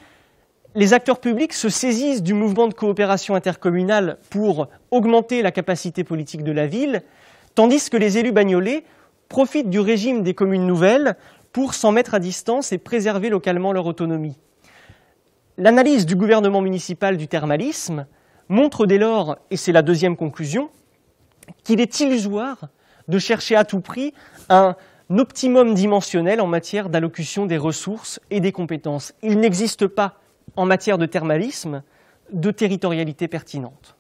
les acteurs publics se saisissent du mouvement de coopération intercommunale pour augmenter la capacité politique de la ville, tandis que les élus bagnolais profitent du régime des communes nouvelles pour s'en mettre à distance et préserver localement leur autonomie. L'analyse du gouvernement municipal du thermalisme montre dès lors, et c'est la deuxième conclusion, qu'il est illusoire de chercher à tout prix un optimum dimensionnel en matière d'allocution des ressources et des compétences. Il n'existe pas, en matière de thermalisme, de territorialité pertinente.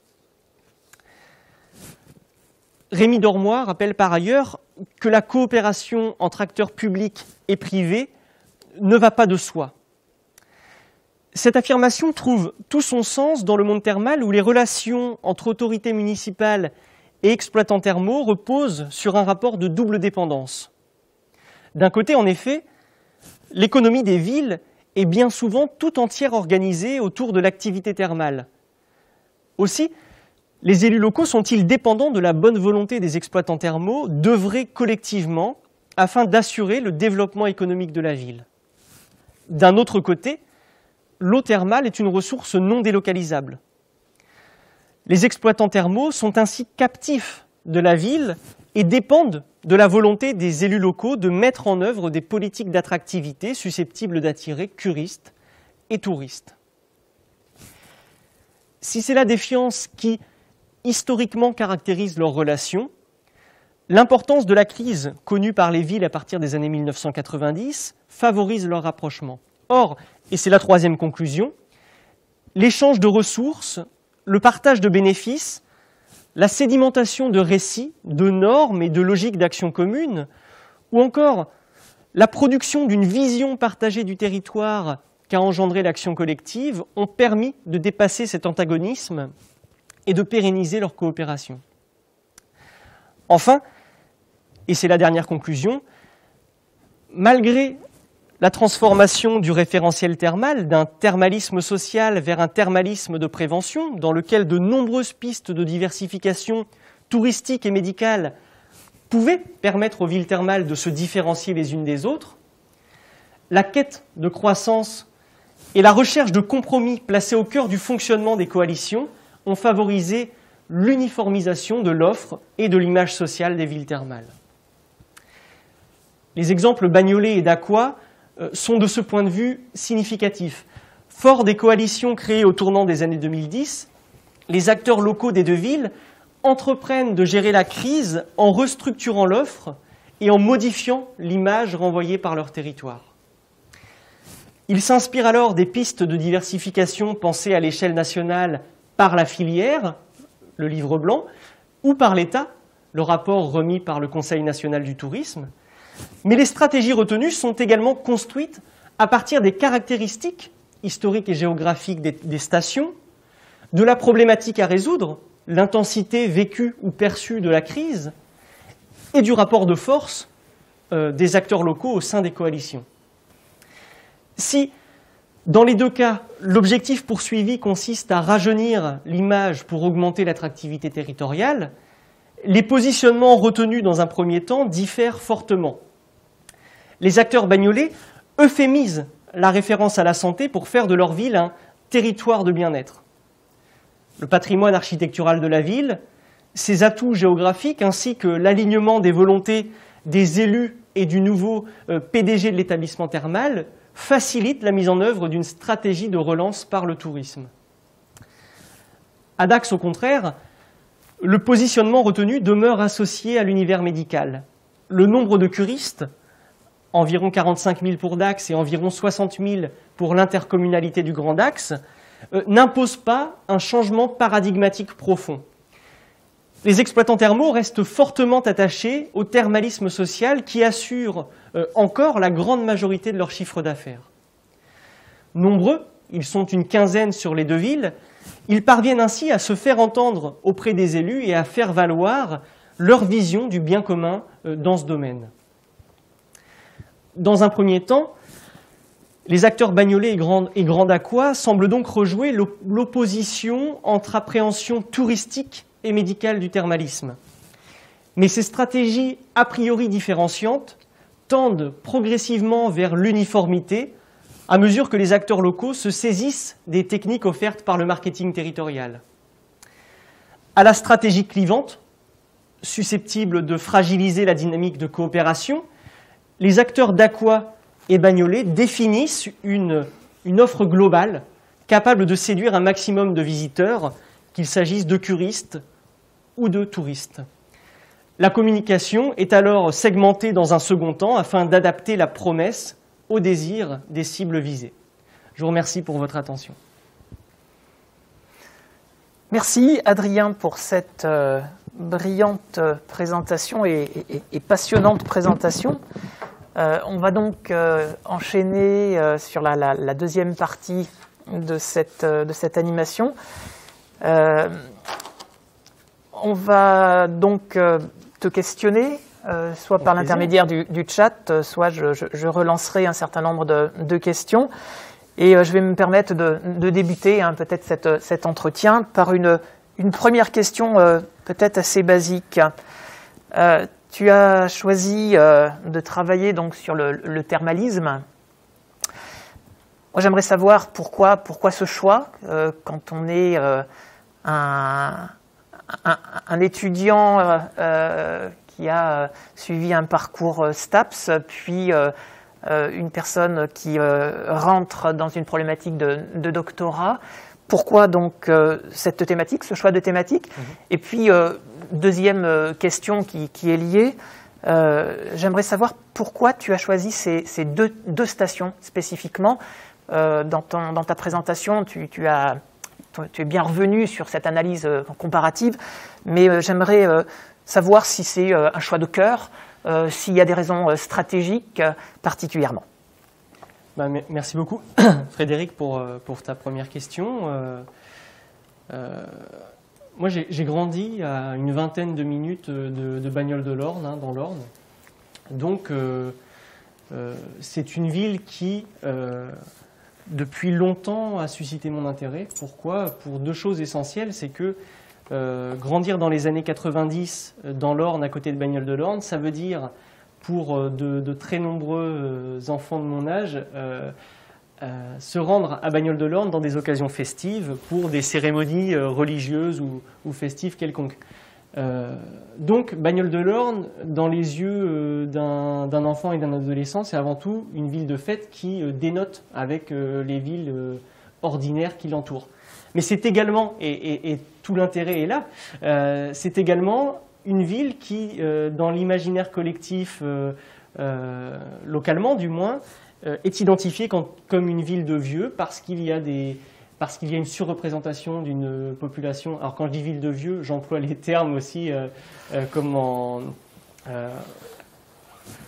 Rémi Dormoy rappelle par ailleurs que la coopération entre acteurs publics et privés ne va pas de soi. Cette affirmation trouve tout son sens dans le monde thermal où les relations entre autorités municipales et exploitants thermaux reposent sur un rapport de double dépendance. D'un côté, en effet, l'économie des villes est bien souvent tout entière organisée autour de l'activité thermale. Aussi, les élus locaux sont-ils dépendants de la bonne volonté des exploitants thermaux d'œuvrer collectivement afin d'assurer le développement économique de la ville. D'un autre côté, l'eau thermale est une ressource non délocalisable. Les exploitants thermaux sont ainsi captifs de la ville et dépendent de la volonté des élus locaux de mettre en œuvre des politiques d'attractivité susceptibles d'attirer curistes et touristes. Si c'est la défiance qui, historiquement, caractérise leurs relations, l'importance de la crise connue par les villes à partir des années 1990 favorise leur rapprochement. Or, et c'est la troisième conclusion, l'échange de ressources, le partage de bénéfices la sédimentation de récits, de normes et de logiques d'action commune, ou encore la production d'une vision partagée du territoire qu'a engendré l'action collective, ont permis de dépasser cet antagonisme et de pérenniser leur coopération. Enfin, et c'est la dernière conclusion, malgré la transformation du référentiel thermal d'un thermalisme social vers un thermalisme de prévention, dans lequel de nombreuses pistes de diversification touristique et médicale pouvaient permettre aux villes thermales de se différencier les unes des autres, la quête de croissance et la recherche de compromis placés au cœur du fonctionnement des coalitions ont favorisé l'uniformisation de l'offre et de l'image sociale des villes thermales. Les exemples Bagnolet et d'Aqua sont de ce point de vue significatifs. Fort des coalitions créées au tournant des années 2010, les acteurs locaux des deux villes entreprennent de gérer la crise en restructurant l'offre et en modifiant l'image renvoyée par leur territoire. Ils s'inspirent alors des pistes de diversification pensées à l'échelle nationale par la filière, le livre blanc, ou par l'État, le rapport remis par le Conseil national du tourisme. Mais les stratégies retenues sont également construites à partir des caractéristiques historiques et géographiques des stations, de la problématique à résoudre, l'intensité vécue ou perçue de la crise, et du rapport de force des acteurs locaux au sein des coalitions. Si, dans les deux cas, l'objectif poursuivi consiste à rajeunir l'image pour augmenter l'attractivité territoriale, les positionnements retenus dans un premier temps diffèrent fortement. Les acteurs bagnolais euphémisent la référence à la santé pour faire de leur ville un territoire de bien-être. Le patrimoine architectural de la ville, ses atouts géographiques ainsi que l'alignement des volontés des élus et du nouveau PDG de l'établissement thermal facilitent la mise en œuvre d'une stratégie de relance par le tourisme. À Dax, au contraire, le positionnement retenu demeure associé à l'univers médical. Le nombre de curistes, environ 45 000 pour Dax et environ 60 000 pour l'intercommunalité du Grand Dax, n'impose pas un changement paradigmatique profond. Les exploitants thermaux restent fortement attachés au thermalisme social qui assure encore la grande majorité de leur chiffre d'affaires. Nombreux, ils sont une quinzaine sur les deux villes, ils parviennent ainsi à se faire entendre auprès des élus et à faire valoir leur vision du bien commun dans ce domaine. Dans un premier temps, les acteurs bagnolais et Grand Aqua semblent donc rejouer l'opposition entre appréhension touristique et médicale du thermalisme. Mais ces stratégies a priori différenciantes tendent progressivement vers l'uniformité à mesure que les acteurs locaux se saisissent des techniques offertes par le marketing territorial. À la stratégie clivante, susceptible de fragiliser la dynamique de coopération, les acteurs d'Aqua et Bagnolet définissent une offre globale capable de séduire un maximum de visiteurs, qu'il s'agisse de curistes ou de touristes. La communication est alors segmentée dans un second temps afin d'adapter la promesse aux désirs des cibles visées. Je vous remercie pour votre attention. Merci Adrien pour cette brillante présentation et passionnante présentation. On va donc enchaîner sur la deuxième partie de cette animation. On va donc te questionner, soit par l'intermédiaire du chat, soit je relancerai un certain nombre de questions. Et je vais me permettre de débuter peut-être cet entretien par une première question peut-être assez basique. Tu as choisi de travailler donc sur le thermalisme. Moi, j'aimerais savoir pourquoi ce choix quand on est un étudiant qui a suivi un parcours STAPS, puis une personne qui rentre dans une problématique de doctorat. Pourquoi donc cette thématique, ce choix de thématique? Et puis, deuxième question qui est liée, j'aimerais savoir pourquoi tu as choisi ces deux stations spécifiquement. Dans ta présentation, tu as tu es bien revenu sur cette analyse comparative, mais j'aimerais savoir si c'est un choix de cœur, s'il y a des raisons stratégiques particulièrement. Merci beaucoup, Frédéric, pour ta première question. Moi, j'ai grandi à une vingtaine de minutes de Bagnoles-de-l'Orne, dans l'Orne. Donc, c'est une ville qui, depuis longtemps, a suscité mon intérêt. Pourquoi? Pour deux choses essentielles. C'est que grandir dans les années 90 dans l'Orne, à côté de Bagnoles-de-l'Orne, ça veut dire, pour de très nombreux enfants de mon âge, se rendre à Bagnoles-de-l'Orne dans des occasions festives pour des cérémonies religieuses ou festives quelconques. Donc Bagnoles-de-l'Orne, dans les yeux d'un enfant et d'un adolescent, c'est avant tout une ville de fête qui dénote avec les villes ordinaires qui l'entourent. Mais c'est également, et tout l'intérêt est là, c'est également une ville qui, dans l'imaginaire collectif, localement du moins, est identifiée comme une ville de vieux parce qu'il y a une surreprésentation d'une population. Alors quand je dis ville de vieux, j'emploie les termes aussi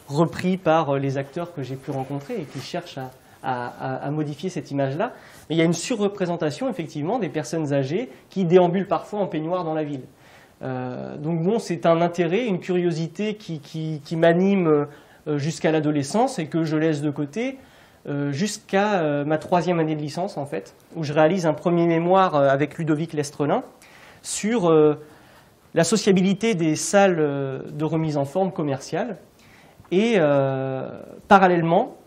repris par les acteurs que j'ai pu rencontrer et qui cherchent à modifier cette image-là. Mais il y a une surreprésentation effectivement des personnes âgées qui déambulent parfois en peignoir dans la ville. Donc bon, c'est un intérêt, une curiosité qui m'anime jusqu'à l'adolescence et que je laisse de côté jusqu'à ma 3e année de licence en fait, où je réalise un premier mémoire avec Ludovic Lestrelin sur la sociabilité des salles de remise en forme commerciale. Et parallèlement,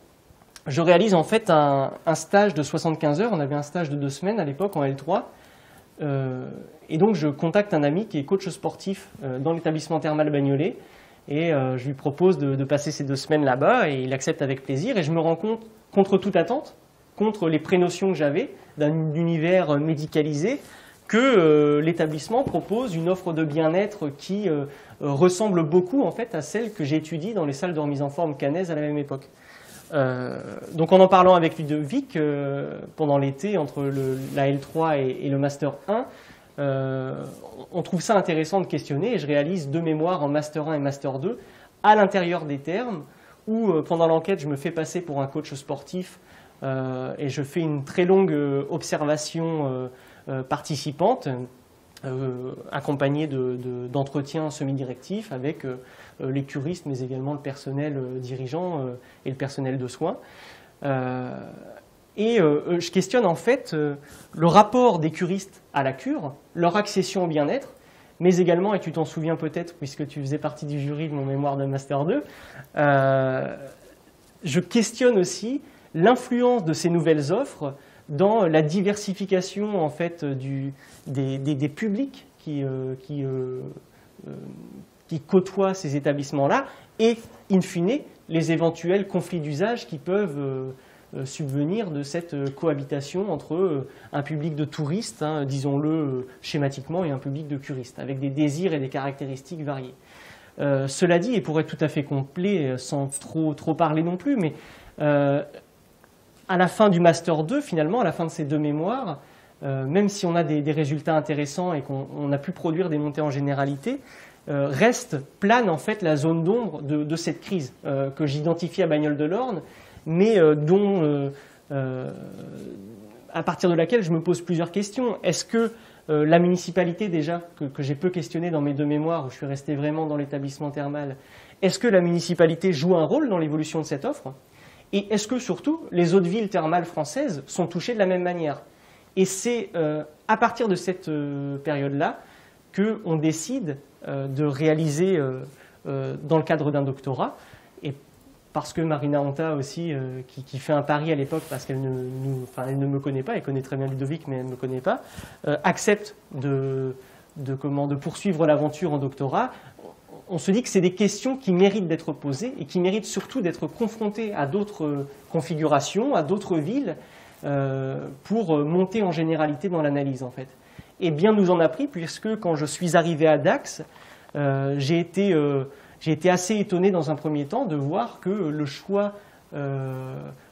je réalise en fait un stage de 75 heures. On avait un stage de 2 semaines à l'époque en L3. Et donc je contacte un ami qui est coach sportif dans l'établissement thermal bagnolais. Et je lui propose de passer ces 2 semaines là-bas et il accepte avec plaisir. Et je me rends compte, contre toute attente, contre les prénotions que j'avais d'un univers médicalisé, que l'établissement propose une offre de bien-être qui ressemble beaucoup en fait à celle que j'étudie dans les salles de remise en forme cannaises à la même époque. Donc en parlant avec Ludovic pendant l'été entre la L3 et le Master 1, on trouve ça intéressant de questionner et je réalise 2 mémoires en Master 1 et Master 2 à l'intérieur des termes où pendant l'enquête je me fais passer pour un coach sportif et je fais une très longue observation participante accompagnée d'entretiens semi-directifs avec les curistes mais également le personnel dirigeant et le personnel de soins. Et je questionne en fait le rapport des curistes à la cure, leur accession au bien-être, mais également, et tu t'en souviens peut-être puisque tu faisais partie du jury de mon mémoire de Master 2, je questionne aussi l'influence de ces nouvelles offres dans la diversification en fait, des publics qui côtoient ces établissements-là et, in fine, les éventuels conflits d'usage qui peuvent subvenir de cette cohabitation entre un public de touristes, disons-le schématiquement, et un public de curistes, avec des désirs et des caractéristiques variées. Cela dit, et pour être tout à fait complet, sans trop parler non plus, mais à la fin du Master 2, finalement, à la fin de ces 2 mémoires, même si on a des résultats intéressants et qu'on a pu produire des montées en généralité, plane en fait la zone d'ombre de cette crise que j'identifie à Bagnoles-de-l'Orne, mais à partir de laquelle je me pose plusieurs questions. Est-ce que la municipalité, déjà, que j'ai peu questionné dans mes 2 mémoires, où je suis resté vraiment dans l'établissement thermal, est-ce que la municipalité joue un rôle dans l'évolution de cette offre? Et est-ce que, surtout, les autres villes thermales françaises sont touchées de la même manière? Et c'est à partir de cette période-là qu'on décide de réaliser, dans le cadre d'un doctorat, et parce que Marina Honta aussi, qui fait un pari à l'époque, parce qu'elle elle ne me connaît pas, elle connaît très bien Ludovic, mais elle ne me connaît pas, accepte de poursuivre l'aventure en doctorat. On se dit que c'est des questions qui méritent d'être posées et qui méritent surtout d'être confrontées à d'autres configurations, à d'autres villes, pour monter en généralité dans l'analyse en fait. Et bien nous en a pris, puisque quand je suis arrivé à Dax, j'ai été assez étonné dans un premier temps de voir que le choix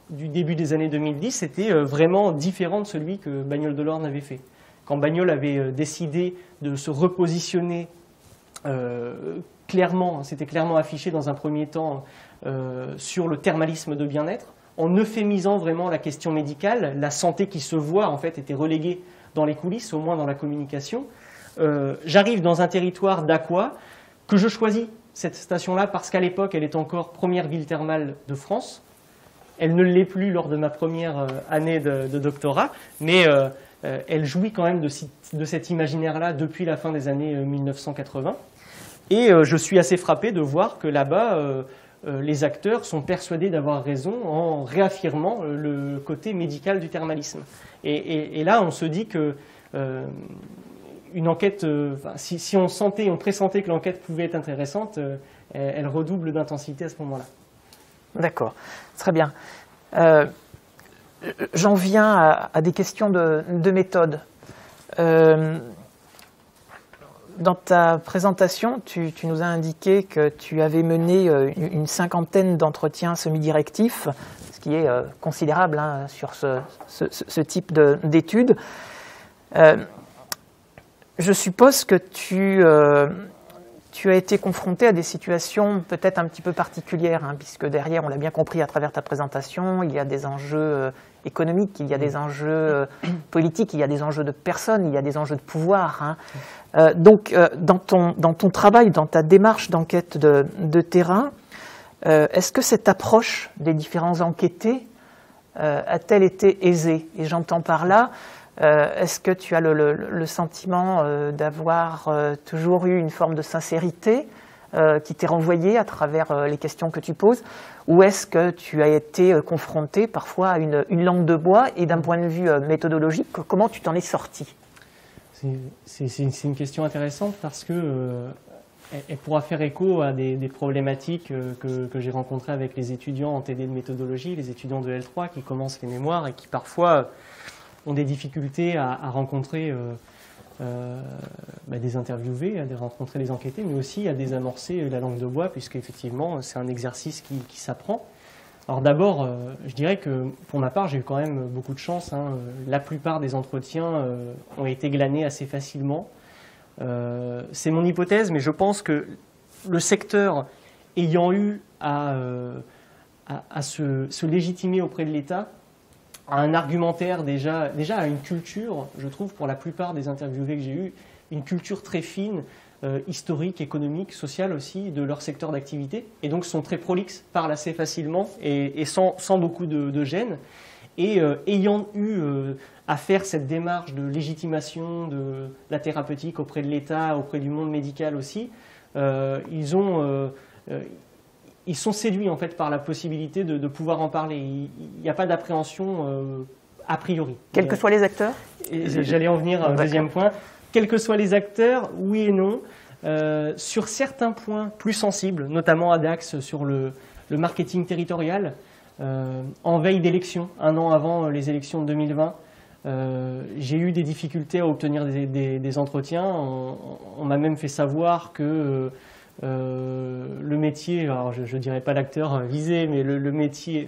du début des années 2010 était vraiment différent de celui que Bagnoles-de-l'Orne avait fait. quand Bagnol avait décidé de se repositionner clairement, c'était clairement affiché dans un premier temps sur le thermalisme de bien-être, en euphémisant vraiment la question médicale. La santé qui se voit en fait était reléguée dans les coulisses, au moins dans la communication. J'arrive dans un territoire d'Aqua que je choisis cette station-là parce qu'à l'époque elle est encore première ville thermale de France. Elle ne l'est plus lors de ma première année de doctorat, mais elle jouit quand même de cet imaginaire-là depuis la fin des années 1980. Et je suis assez frappé de voir que là-bas, les acteurs sont persuadés d'avoir raison en réaffirmant le côté médical du thermalisme. Et là, on se dit que une enquête, si on sentait, on pressentait que l'enquête pouvait être intéressante, elle redouble d'intensité à ce moment-là. D'accord, très bien. J'en viens à des questions de méthode. Dans ta présentation, tu nous as indiqué que tu avais mené une 50aine d'entretiens semi-directifs, ce qui est considérable hein, sur ce type d'études. Je suppose que tu as été confronté à des situations peut-être un petit peu particulières, hein, puisque derrière, on l'a bien compris à travers ta présentation, il y a des enjeux économiques, il y a des enjeux politiques, il y a des enjeux de personnes, il y a des enjeux de pouvoir. Hein. Donc, dans ton travail, dans ta démarche d'enquête de terrain, est-ce que cette approche des différents enquêtés a-t-elle été aisée? Et j'entends par là, est-ce que tu as le sentiment d'avoir toujours eu une forme de sincérité qui t'est renvoyée à travers les questions que tu poses, ou est-ce que tu as été confronté parfois à une langue de bois, et d'un point de vue méthodologique, comment tu t'en es sorti? C'est une question intéressante parce que elle pourra faire écho à des problématiques que j'ai rencontrées avec les étudiants en TD de méthodologie, les étudiants de L3 qui commencent les mémoires et qui parfois ont des difficultés à rencontrer des interviewés, à rencontrer les enquêtés, mais aussi à désamorcer la langue de bois, puisque effectivement c'est un exercice qui s'apprend. Alors d'abord, je dirais que pour ma part, j'ai eu quand même beaucoup de chance. Hein. La plupart des entretiens ont été glanés assez facilement. C'est mon hypothèse, mais je pense que le secteur ayant eu à se légitimer auprès de l'État, a un argumentaire déjà à une culture, je trouve, pour la plupart des interviewés que j'ai eus, une culture très fine, historique, économique, sociale aussi, de leur secteur d'activité, et donc sont très prolixes, parlent assez facilement et sans beaucoup de gêne. Et ayant eu à faire cette démarche de légitimation de la thérapeutique auprès de l'État, auprès du monde médical aussi, ils sont séduits en fait par la possibilité de pouvoir en parler. Il n'y a pas d'appréhension a priori. Quels que soient les acteurs? J'allais en venir à un deuxième point. Quels que soient les acteurs, oui et non. Sur certains points plus sensibles, notamment à Dax sur le marketing territorial, en veille d'élection, un an avant les élections de 2020, j'ai eu des difficultés à obtenir des entretiens. On m'a même fait savoir que le métier, alors je ne dirais pas l'acteur visé, mais le métier,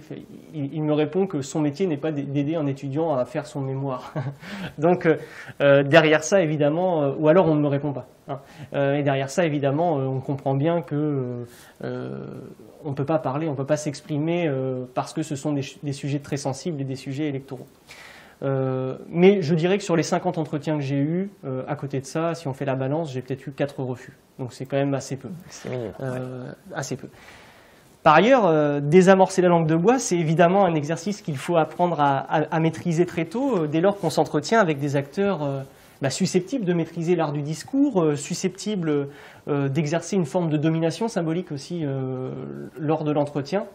il me répond que son métier n'est pas d'aider un étudiant à faire son mémoire. Donc derrière ça, évidemment, ou alors on ne me répond pas. Hein. Et derrière ça, évidemment, on comprend bien que on ne peut pas parler, on ne peut pas s'exprimer parce que ce sont des sujets très sensibles et des sujets électoraux. Mais je dirais que sur les 50 entretiens que j'ai eus, à côté de ça, si on fait la balance, j'ai peut-être eu 4 refus. Donc c'est quand même assez peu. Assez peu. Par ailleurs, désamorcer la langue de bois, c'est évidemment un exercice qu'il faut apprendre à maîtriser très tôt, dès lors qu'on s'entretient avec des acteurs susceptibles de maîtriser l'art du discours, susceptibles d'exercer une forme de domination symbolique aussi lors de l'entretien.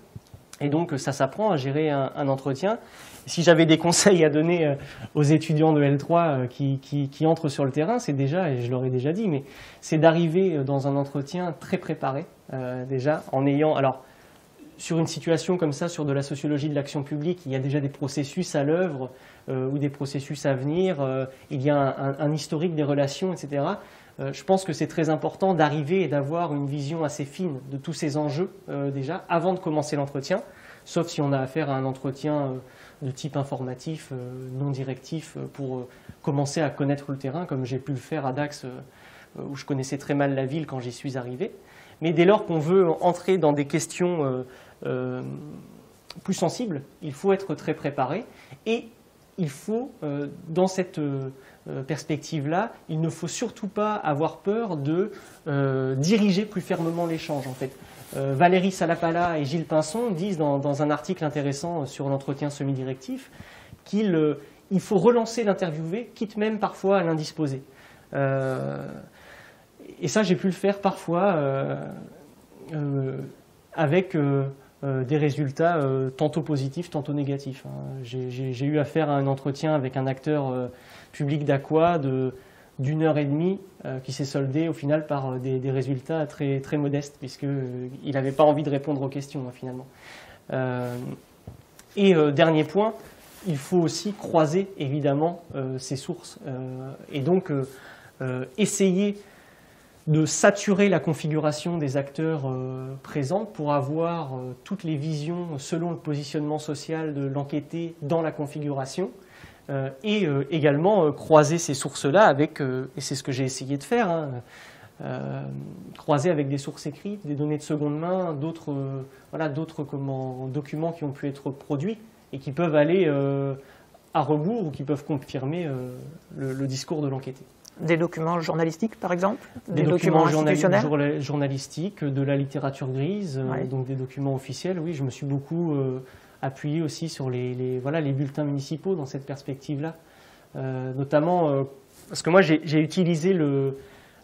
Et donc ça s'apprend à gérer un entretien. Si j'avais des conseils à donner aux étudiants de L3 qui entrent sur le terrain, c'est déjà, et je l'aurais déjà dit, mais c'est d'arriver dans un entretien très préparé, déjà, en ayant... Alors, sur une situation comme ça, sur de la sociologie de l'action publique, il y a déjà des processus à l'œuvre ou des processus à venir, il y a un historique des relations, etc. Je pense que c'est très important d'arriver et d'avoir une vision assez fine de tous ces enjeux, déjà, avant de commencer l'entretien, sauf si on a affaire à un entretien de type informatif, non directif, pour commencer à connaître le terrain, comme j'ai pu le faire à Dax, où je connaissais très mal la ville quand j'y suis arrivé. Mais dès lors qu'on veut entrer dans des questions plus sensibles, il faut être très préparé. Et il faut, dans cette perspective-là, il ne faut surtout pas avoir peur de diriger plus fermement l'échange, en fait. Valérie Salapala et Gilles Pinson disent dans un article intéressant sur l'entretien semi-directif qu'il faut relancer l'interviewé, quitte même parfois à l'indisposer. Et ça, j'ai pu le faire parfois avec des résultats tantôt positifs, tantôt négatifs. J'ai eu affaire à un entretien avec un acteur public d'Aqua d'une heure et demie qui s'est soldé au final par des résultats très, très modestes, puisqu'il n'avait pas envie de répondre aux questions finalement. Dernier point, il faut aussi croiser évidemment ces sources et donc essayer de saturer la configuration des acteurs présents pour avoir toutes les visions selon le positionnement social de l'enquêté dans la configuration et également croiser ces sources-là avec, et c'est ce que j'ai essayé de faire, croiser avec des sources écrites, des données de seconde main, d'autres documents qui ont pu être produits et qui peuvent aller à rebours ou qui peuvent confirmer le discours de l'enquêté. Des documents journalistiques, par exemple? Des documents journalistiques, de la littérature grise, donc des documents officiels. Oui, je me suis beaucoup appuyé aussi sur les bulletins municipaux dans cette perspective-là. Notamment, parce que moi, j'ai utilisé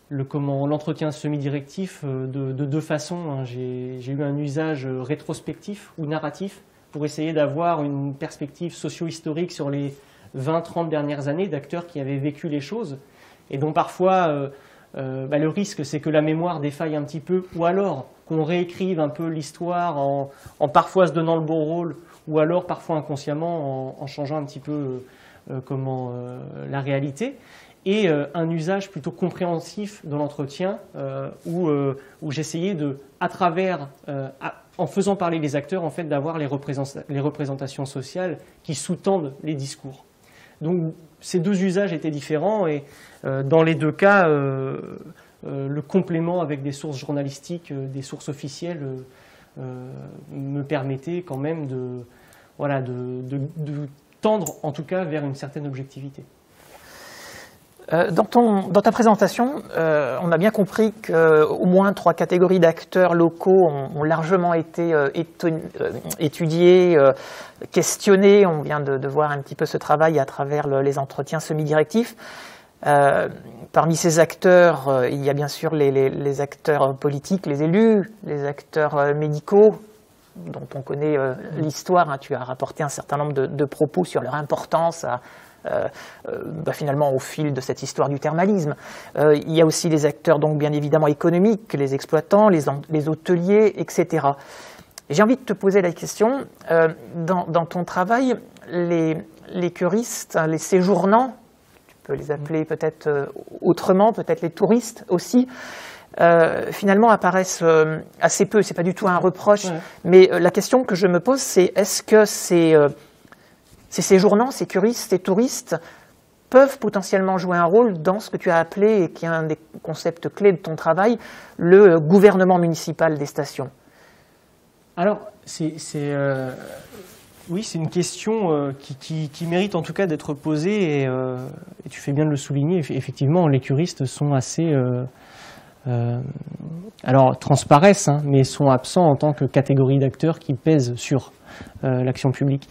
l'entretien semi-directif de deux façons. J'ai eu un usage rétrospectif ou narratif pour essayer d'avoir une perspective socio-historique sur les 20-30 dernières années d'acteurs qui avaient vécu les choses. Et donc parfois, le risque, c'est que la mémoire défaille un petit peu, ou alors qu'on réécrive un peu l'histoire en parfois se donnant le bon rôle, ou alors parfois inconsciemment en changeant un petit peu la réalité. Et un usage plutôt compréhensif de l'entretien, où j'essayais en faisant parler les acteurs, en fait, d'avoir les représentations sociales qui sous-tendent les discours. Donc ces deux usages étaient différents et dans les deux cas, le complément avec des sources journalistiques, des sources officielles, me permettait quand même de tendre en tout cas vers une certaine objectivité. Dans ta présentation, on a bien compris qu'au moins 3 catégories d'acteurs locaux ont largement été étudiés, questionnés. On vient de voir un petit peu ce travail à travers les entretiens semi-directifs. Parmi ces acteurs, il y a bien sûr les acteurs politiques, les élus, les acteurs médicaux, dont on connaît l'histoire. Tu as rapporté un certain nombre de propos sur leur importance finalement au fil de cette histoire du thermalisme. Il y a aussi les acteurs donc bien évidemment économiques, les exploitants, les hôteliers, etc. J'ai envie de te poser la question, dans ton travail, les curistes, les séjournants, tu peux les appeler peut-être autrement, peut-être les touristes aussi, finalement apparaissent assez peu. C'est pas du tout un reproche, mais la question que je me pose, c'est est-ce que ces séjournants, ces curistes, ces touristes peuvent potentiellement jouer un rôle dans ce que tu as appelé, et qui est un des concepts clés de ton travail, le gouvernement municipal des stations? Alors, oui, c'est une question qui mérite en tout cas d'être posée, et tu fais bien de le souligner. Effectivement, les curistes sont assez... alors, transparaissent, mais sont absents en tant que catégorie d'acteurs qui pèsent sur l'action publique.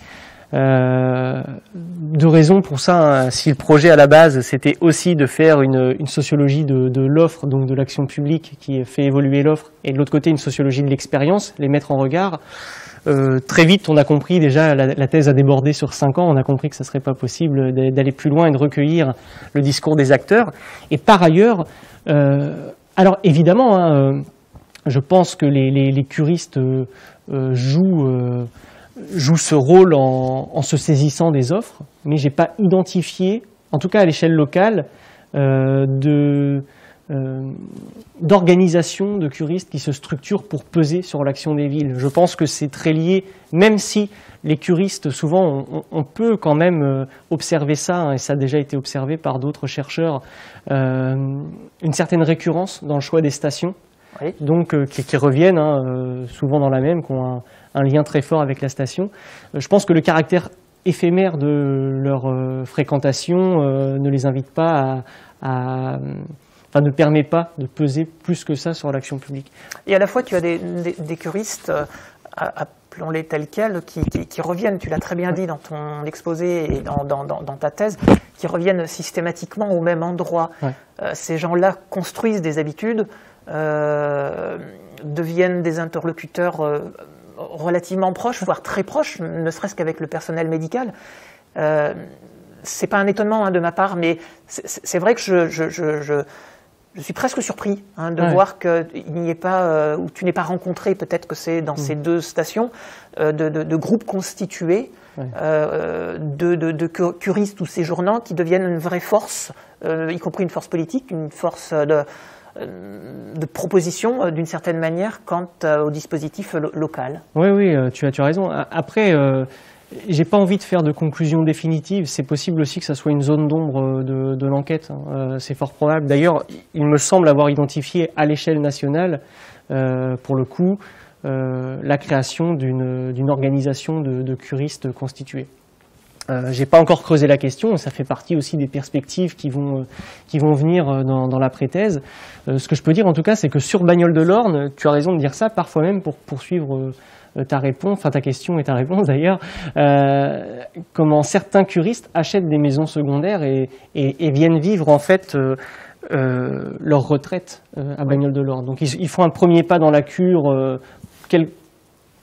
2 raisons pour ça. Si le projet à la base c'était aussi de faire une sociologie de l'offre, donc de l'action publique qui fait évoluer l'offre, et de l'autre côté une sociologie de l'expérience, les mettre en regard, très vite on a compris, déjà la thèse a débordé sur 5 ans, on a compris que ça serait pas possible d'aller plus loin et de recueillir le discours des acteurs. Et par ailleurs, alors évidemment, je pense que les curistes joue ce rôle en se saisissant des offres, mais je n'ai pas identifié, en tout cas à l'échelle locale, de d'organisation de curistes qui se structurent pour peser sur l'action des villes. Je pense que c'est très lié, même si les curistes, souvent, on peut quand même observer ça, hein, et ça a déjà été observé par d'autres chercheurs, une certaine récurrence dans le choix des stations, oui. Donc qui reviennent souvent dans la même, qui ont un lien très fort avec la station. Je pense que le caractère éphémère de leur fréquentation ne les invite pas ne permet pas de peser plus que ça sur l'action publique. Et à la fois, tu as des curistes, appelons-les tels quels, qui reviennent, tu l'as très bien dit dans ton exposé et dans ta thèse, qui reviennent systématiquement au même endroit. Ouais. Ces gens-là construisent des habitudes, deviennent des interlocuteurs relativement proches, voire très proches, ne serait-ce qu'avec le personnel médical. C'est pas un étonnement de ma part, mais c'est vrai que je suis presque surpris de voir qu'il n'y ait pas, ou tu n'aies pas rencontré, peut-être que c'est dans ces deux stations, de groupes constitués, de curistes ou séjournants qui deviennent une vraie force, y compris une force politique, une force de proposition d'une certaine manière quant au dispositif local. Oui, tu as raison. Après, j'ai pas envie de faire de conclusion définitive. C'est possible aussi que ça soit une zone d'ombre de l'enquête. C'est fort probable. D'ailleurs, il me semble avoir identifié à l'échelle nationale, pour le coup, la création d'une organisation de curistes constitués. J'ai pas encore creusé la question, ça fait partie aussi des perspectives qui vont venir dans l'après-thèse. Ce que je peux dire en tout cas, c'est que sur Bagnoles de l'Orne, tu as raison de dire ça, parfois même pour poursuivre ta question et ta réponse d'ailleurs, comment certains curistes achètent des maisons secondaires et viennent vivre en fait leur retraite à Bagnoles de l'Orne. Donc ils font un premier pas dans la cure,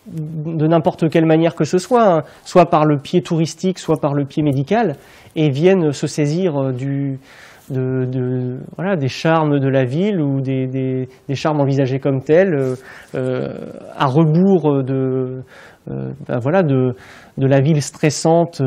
de n'importe quelle manière que ce soit, soit par le pied touristique, soit par le pied médical, et viennent se saisir des charmes de la ville ou des charmes envisagés comme tels, à rebours de la ville stressante,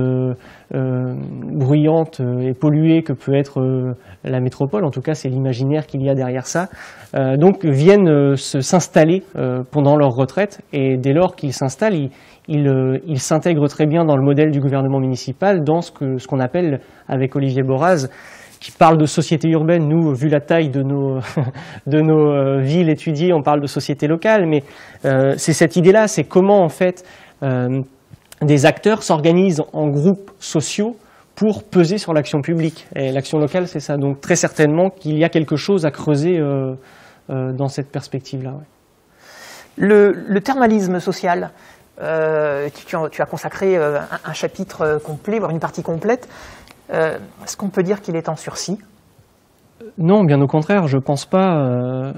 bruyante et polluée que peut être la métropole. En tout cas, c'est l'imaginaire qu'il y a derrière ça. Donc viennent s'installer pendant leur retraite, et dès lors qu'ils s'installent, ils s'intègrent très bien dans le modèle du gouvernement municipal, dans ce qu'on appelle, avec Olivier Boraz, qui parle de société urbaine. Nous, vu la taille de nos villes étudiées, on parle de société locale, mais c'est cette idée-là, c'est comment en fait des acteurs s'organisent en groupes sociaux pour peser sur l'action publique. Et l'action locale, c'est ça. Donc très certainement qu'il y a quelque chose à creuser dans cette perspective-là. Ouais. Le thermalisme social, tu as consacré un chapitre complet, voire une partie complète. Est-ce qu'on peut dire qu'il est en sursis? Non, bien au contraire, je pense pas.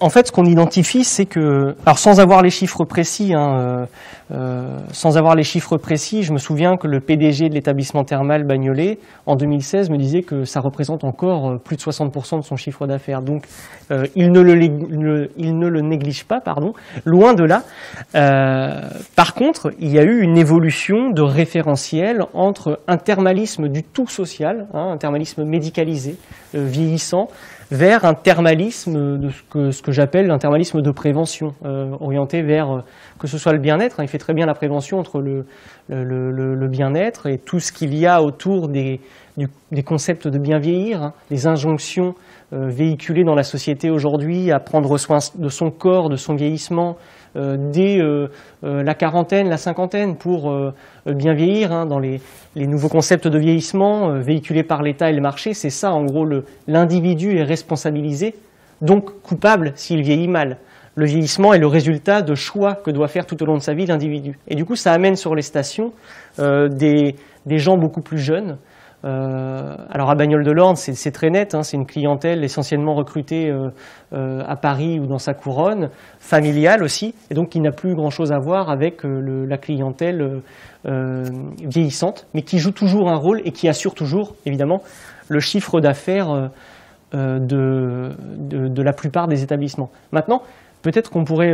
En fait, ce qu'on identifie, c'est que, alors sans avoir les chiffres précis, je me souviens que le PDG de l'établissement thermal Bagnolet, en 2016, me disait que ça représente encore plus de 60% de son chiffre d'affaires. Donc, il ne le néglige pas, loin de là. Par contre, il y a eu une évolution de référentiel entre un thermalisme du tout social, un thermalisme médicalisé, vieillissant, vers un thermalisme de ce que j'appelle un thermalisme de prévention, orienté vers que ce soit le bien-être. Il fait très bien la prévention entre le bien-être et tout ce qu'il y a autour des concepts de bien vieillir, des injonctions véhiculées dans la société aujourd'hui à prendre soin de son corps, de son vieillissement, dès la quarantaine, la cinquantaine, pour bien vieillir, dans les nouveaux concepts de vieillissement véhiculés par l'État et le marché. C'est ça, en gros, l'individu est responsabilisé, donc coupable s'il vieillit mal. Le vieillissement est le résultat de choix que doit faire tout au long de sa vie l'individu. Et du coup, ça amène sur les stations des gens beaucoup plus jeunes. Alors à Bagnoles de l'Orne, c'est très net, c'est une clientèle essentiellement recrutée à Paris ou dans sa couronne, familiale aussi, et donc qui n'a plus grand-chose à voir avec la clientèle vieillissante, mais qui joue toujours un rôle et qui assure toujours, évidemment, le chiffre d'affaires de la plupart des établissements. Maintenant, peut-être qu'on pourrait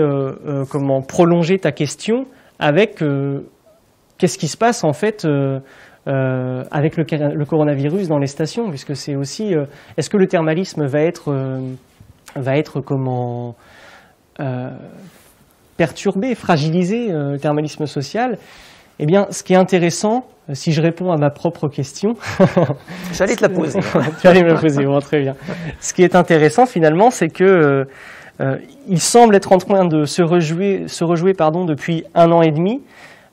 prolonger ta question avec qu'est-ce qui se passe en fait avec le coronavirus dans les stations, puisque c'est aussi, est-ce que le thermalisme va être comment perturbé, fragilisé, le thermalisme social? Eh bien, ce qui est intéressant, si je réponds à ma propre question... J'allais te la poser. Tu allais me la poser, bon, très bien. Ce qui est intéressant, finalement, c'est que il semble être en train de se rejouer depuis 1 an et demi,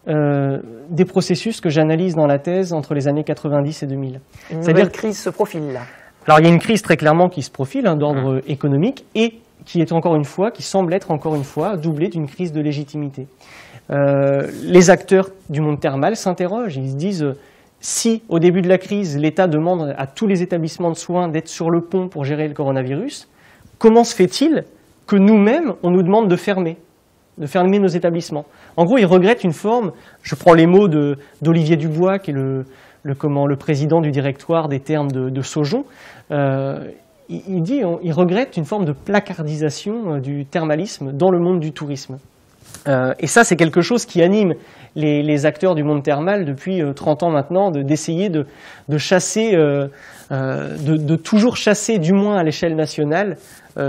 des processus que j'analyse dans la thèse entre les années 90 et 2000. Une nouvelle crise se profile là. Alors, il y a une crise très clairement qui se profile, d'ordre économique, et qui semble être encore une fois doublée d'une crise de légitimité. Les acteurs du monde thermal s'interrogent, ils se disent si au début de la crise l'État demande à tous les établissements de soins d'être sur le pont pour gérer le coronavirus, comment se fait-il que nous-mêmes on nous demande de fermer nos établissements? En gros, ils regrettent une forme, je prends les mots d'Olivier Dubois qui est le président du directoire des thermes de Saujon, il regrette une forme de placardisation du thermalisme dans le monde du tourisme. Et ça, c'est quelque chose qui anime les acteurs du monde thermal depuis 30 ans maintenant, d'essayer de chasser, de toujours chasser, du moins à l'échelle nationale,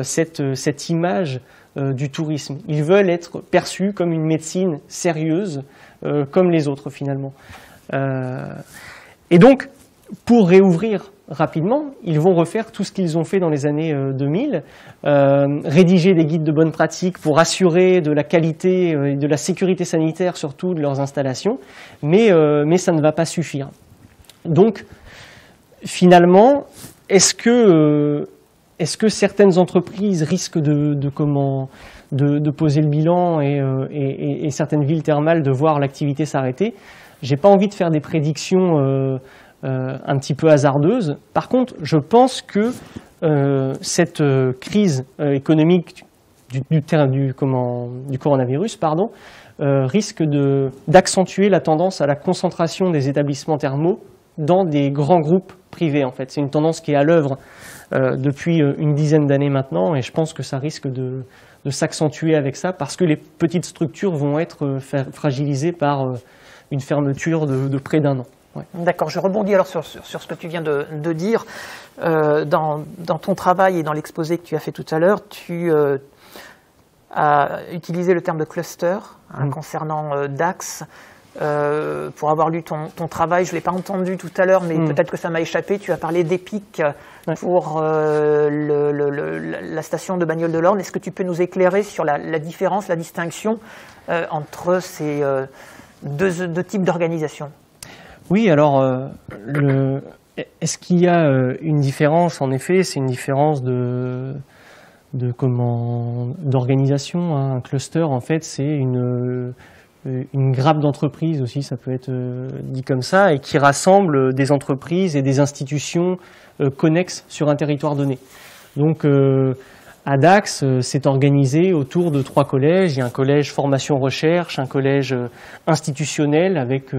cette image du tourisme. Ils veulent être perçus comme une médecine sérieuse, comme les autres finalement. Et donc, pour réouvrir rapidement, ils vont refaire tout ce qu'ils ont fait dans les années 2000, rédiger des guides de bonne pratique pour assurer de la qualité et de la sécurité sanitaire surtout de leurs installations, mais ça ne va pas suffire. Donc, finalement, est-ce que certaines entreprises risquent de poser le bilan et certaines villes thermales de voir l'activité s'arrêter? J'ai pas envie de faire des prédictions un petit peu hasardeuse. Par contre, je pense que cette crise économique du coronavirus risque d'accentuer la tendance à la concentration des établissements thermaux dans des grands groupes privés. En fait, c'est une tendance qui est à l'œuvre depuis une dizaine d'années maintenant, et je pense que ça risque de s'accentuer avec ça, parce que les petites structures vont être fragilisées par une fermeture de près d'1 an. Ouais. D'accord, je rebondis alors sur ce que tu viens de dire. Dans ton travail et dans l'exposé que tu as fait tout à l'heure, tu as utilisé le terme de cluster concernant Dax. Pour avoir lu ton travail, je ne l'ai pas entendu tout à l'heure, mais peut-être que ça m'a échappé. Tu as parlé d'EPIC pour la station de Bagnoles-de-l'Orne. Est-ce que tu peux nous éclairer sur la différence, la distinction entre ces deux types d'organisation? Oui, alors, est-ce qu'il y a une différence? En effet, c'est une différence d'organisation. Un cluster, en fait, c'est une grappe d'entreprises aussi, ça peut être dit comme ça, et qui rassemble des entreprises et des institutions connexes sur un territoire donné. Donc, à Dax, c'est organisé autour de 3 collèges. Il y a un collège formation-recherche, un collège institutionnel avec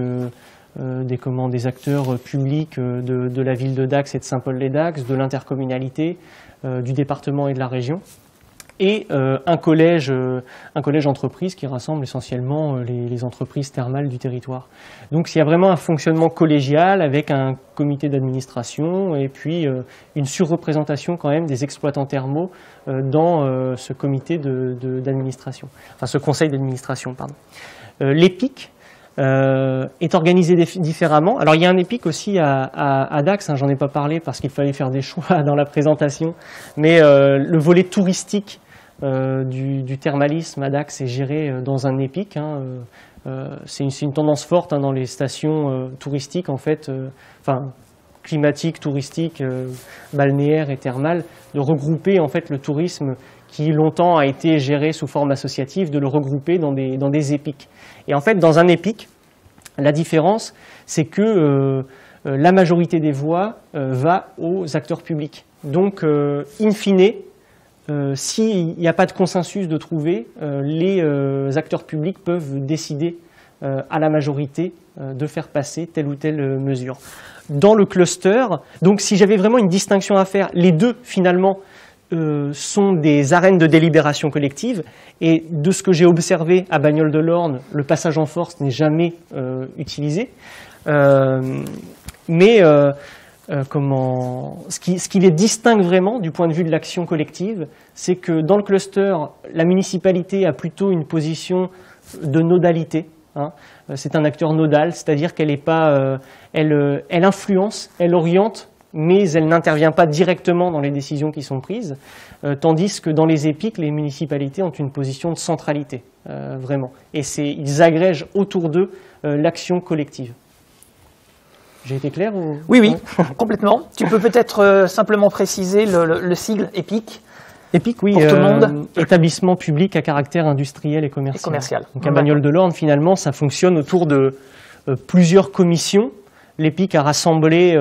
des acteurs publics de la ville de Dax et de Saint-Paul-les-Dax, de l'intercommunalité, du département et de la région, et un collège entreprise qui rassemble essentiellement les entreprises thermales du territoire. Donc il y a vraiment un fonctionnement collégial avec un comité d'administration et puis une surreprésentation quand même des exploitants thermaux dans ce comité d'administration, enfin ce conseil d'administration, pardon. L'EPIC est organisé différemment. Alors il y a un EPIC aussi à Dax, j'en ai pas parlé parce qu'il fallait faire des choix dans la présentation, mais le volet touristique du thermalisme à Dax est géré dans un EPIC. C'est une tendance forte dans les stations touristiques, en fait, climatiques, touristiques, balnéaires et thermales, de regrouper en fait le tourisme qui longtemps a été géré sous forme associative, de le regrouper dans des EPIC. Et en fait, dans un EPIC, la différence, c'est que la majorité des voix va aux acteurs publics. Donc, in fine, s'il n'y a pas de consensus de trouver, les acteurs publics peuvent décider à la majorité de faire passer telle ou telle mesure. Dans le cluster, donc si j'avais vraiment une distinction à faire, les deux finalement sont des arènes de délibération collective, et de ce que j'ai observé à Bagnoles-de-l'Orne, le passage en force n'est jamais utilisé. Ce qui les distingue vraiment du point de vue de l'action collective, c'est que dans le cluster, la municipalité a plutôt une position de nodalité. C'est un acteur nodal, c'est-à-dire qu'elle est pas, elle influence, elle oriente, mais elle n'intervient pas directement dans les décisions qui sont prises, tandis que dans les EPIC, les municipalités ont une position de centralité, vraiment. Et ils agrègent autour d'eux l'action collective. J'ai été clair ou... Oui, complètement. Tu peux peut-être simplement préciser le sigle EPIC. EPIC, oui, pour tout le monde. Établissement public à caractère industriel et commercial. Donc à Bagnoles-de-l'Orne, finalement, ça fonctionne autour de plusieurs commissions. L'EPIC a rassemblé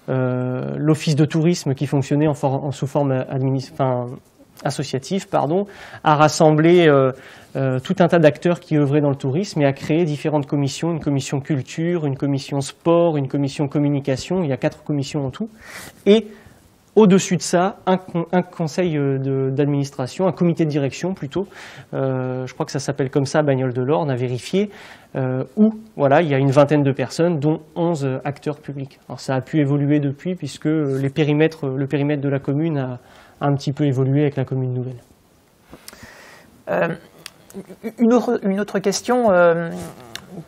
l'office de tourisme qui fonctionnait sous forme associative, a rassemblé tout un tas d'acteurs qui œuvraient dans le tourisme et a créé différentes commissions, une commission culture, une commission sport, une commission communication, il y a 4 commissions en tout. Et au-dessus de ça, un conseil d'administration, un comité de direction plutôt, je crois que ça s'appelle comme ça, Bagnoles-de-l'Orne, à vérifier, où voilà, il y a une vingtaine de personnes, dont 11 acteurs publics. Alors ça a pu évoluer depuis, puisque le périmètre de la commune a un petit peu évolué avec la commune nouvelle. Une autre question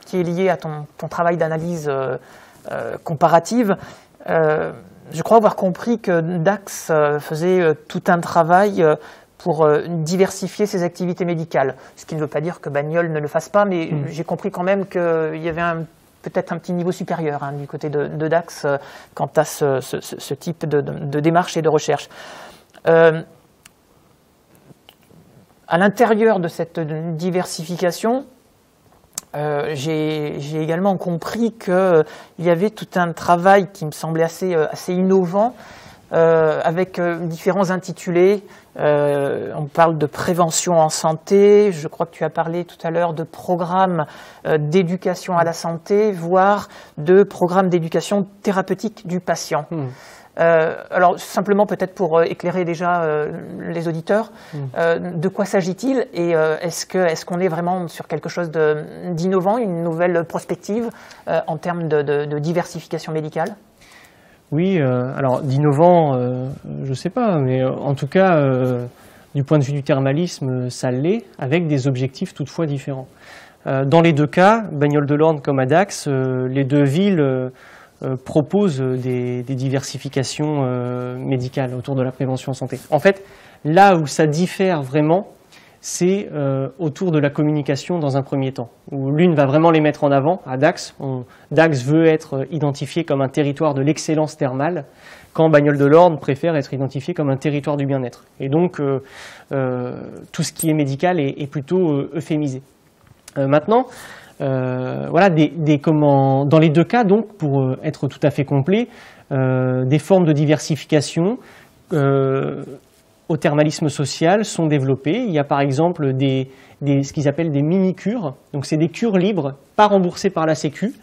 qui est liée à ton travail d'analyse comparative. Je crois avoir compris que Dax faisait tout un travail pour diversifier ses activités médicales. Ce qui ne veut pas dire que Bagnoles ne le fasse pas, mais j'ai compris quand même qu'il y avait peut-être un petit niveau supérieur du côté de Dax quant à ce type de démarche et de recherche. À l'intérieur de cette diversification, j'ai également compris qu'il y avait tout un travail qui me semblait assez innovant, avec différents intitulés. On parle de prévention en santé, je crois que tu as parlé tout à l'heure de programme d'éducation à la santé, voire de programme d'éducation thérapeutique du patient. Alors simplement peut-être pour éclairer déjà les auditeurs, de quoi s'agit-il et est-ce qu'on est vraiment sur quelque chose d'innovant, une nouvelle prospective en termes de diversification médicale? Oui, alors d'innovant, je ne sais pas, mais en tout cas, du point de vue du thermalisme, ça l'est, avec des objectifs toutefois différents. Dans les deux cas, Bagnoles-de-l'Orne comme à Dax, les deux villes propose des diversifications médicales autour de la prévention en santé. En fait, là où ça diffère vraiment, c'est autour de la communication dans un premier temps, où l'une va vraiment les mettre en avant. À Dax, Dax veut être identifié comme un territoire de l'excellence thermale, quand Bagnoles-de-l'Orne préfère être identifié comme un territoire du bien-être. Et donc, tout ce qui est médical est plutôt euphémisé. Maintenant, voilà, dans les deux cas, donc, pour être tout à fait complet, des formes de diversification au thermalisme social sont développées. Il y a par exemple ce qu'ils appellent des mini-cures. Donc c'est des cures libres, pas remboursées par la Sécu,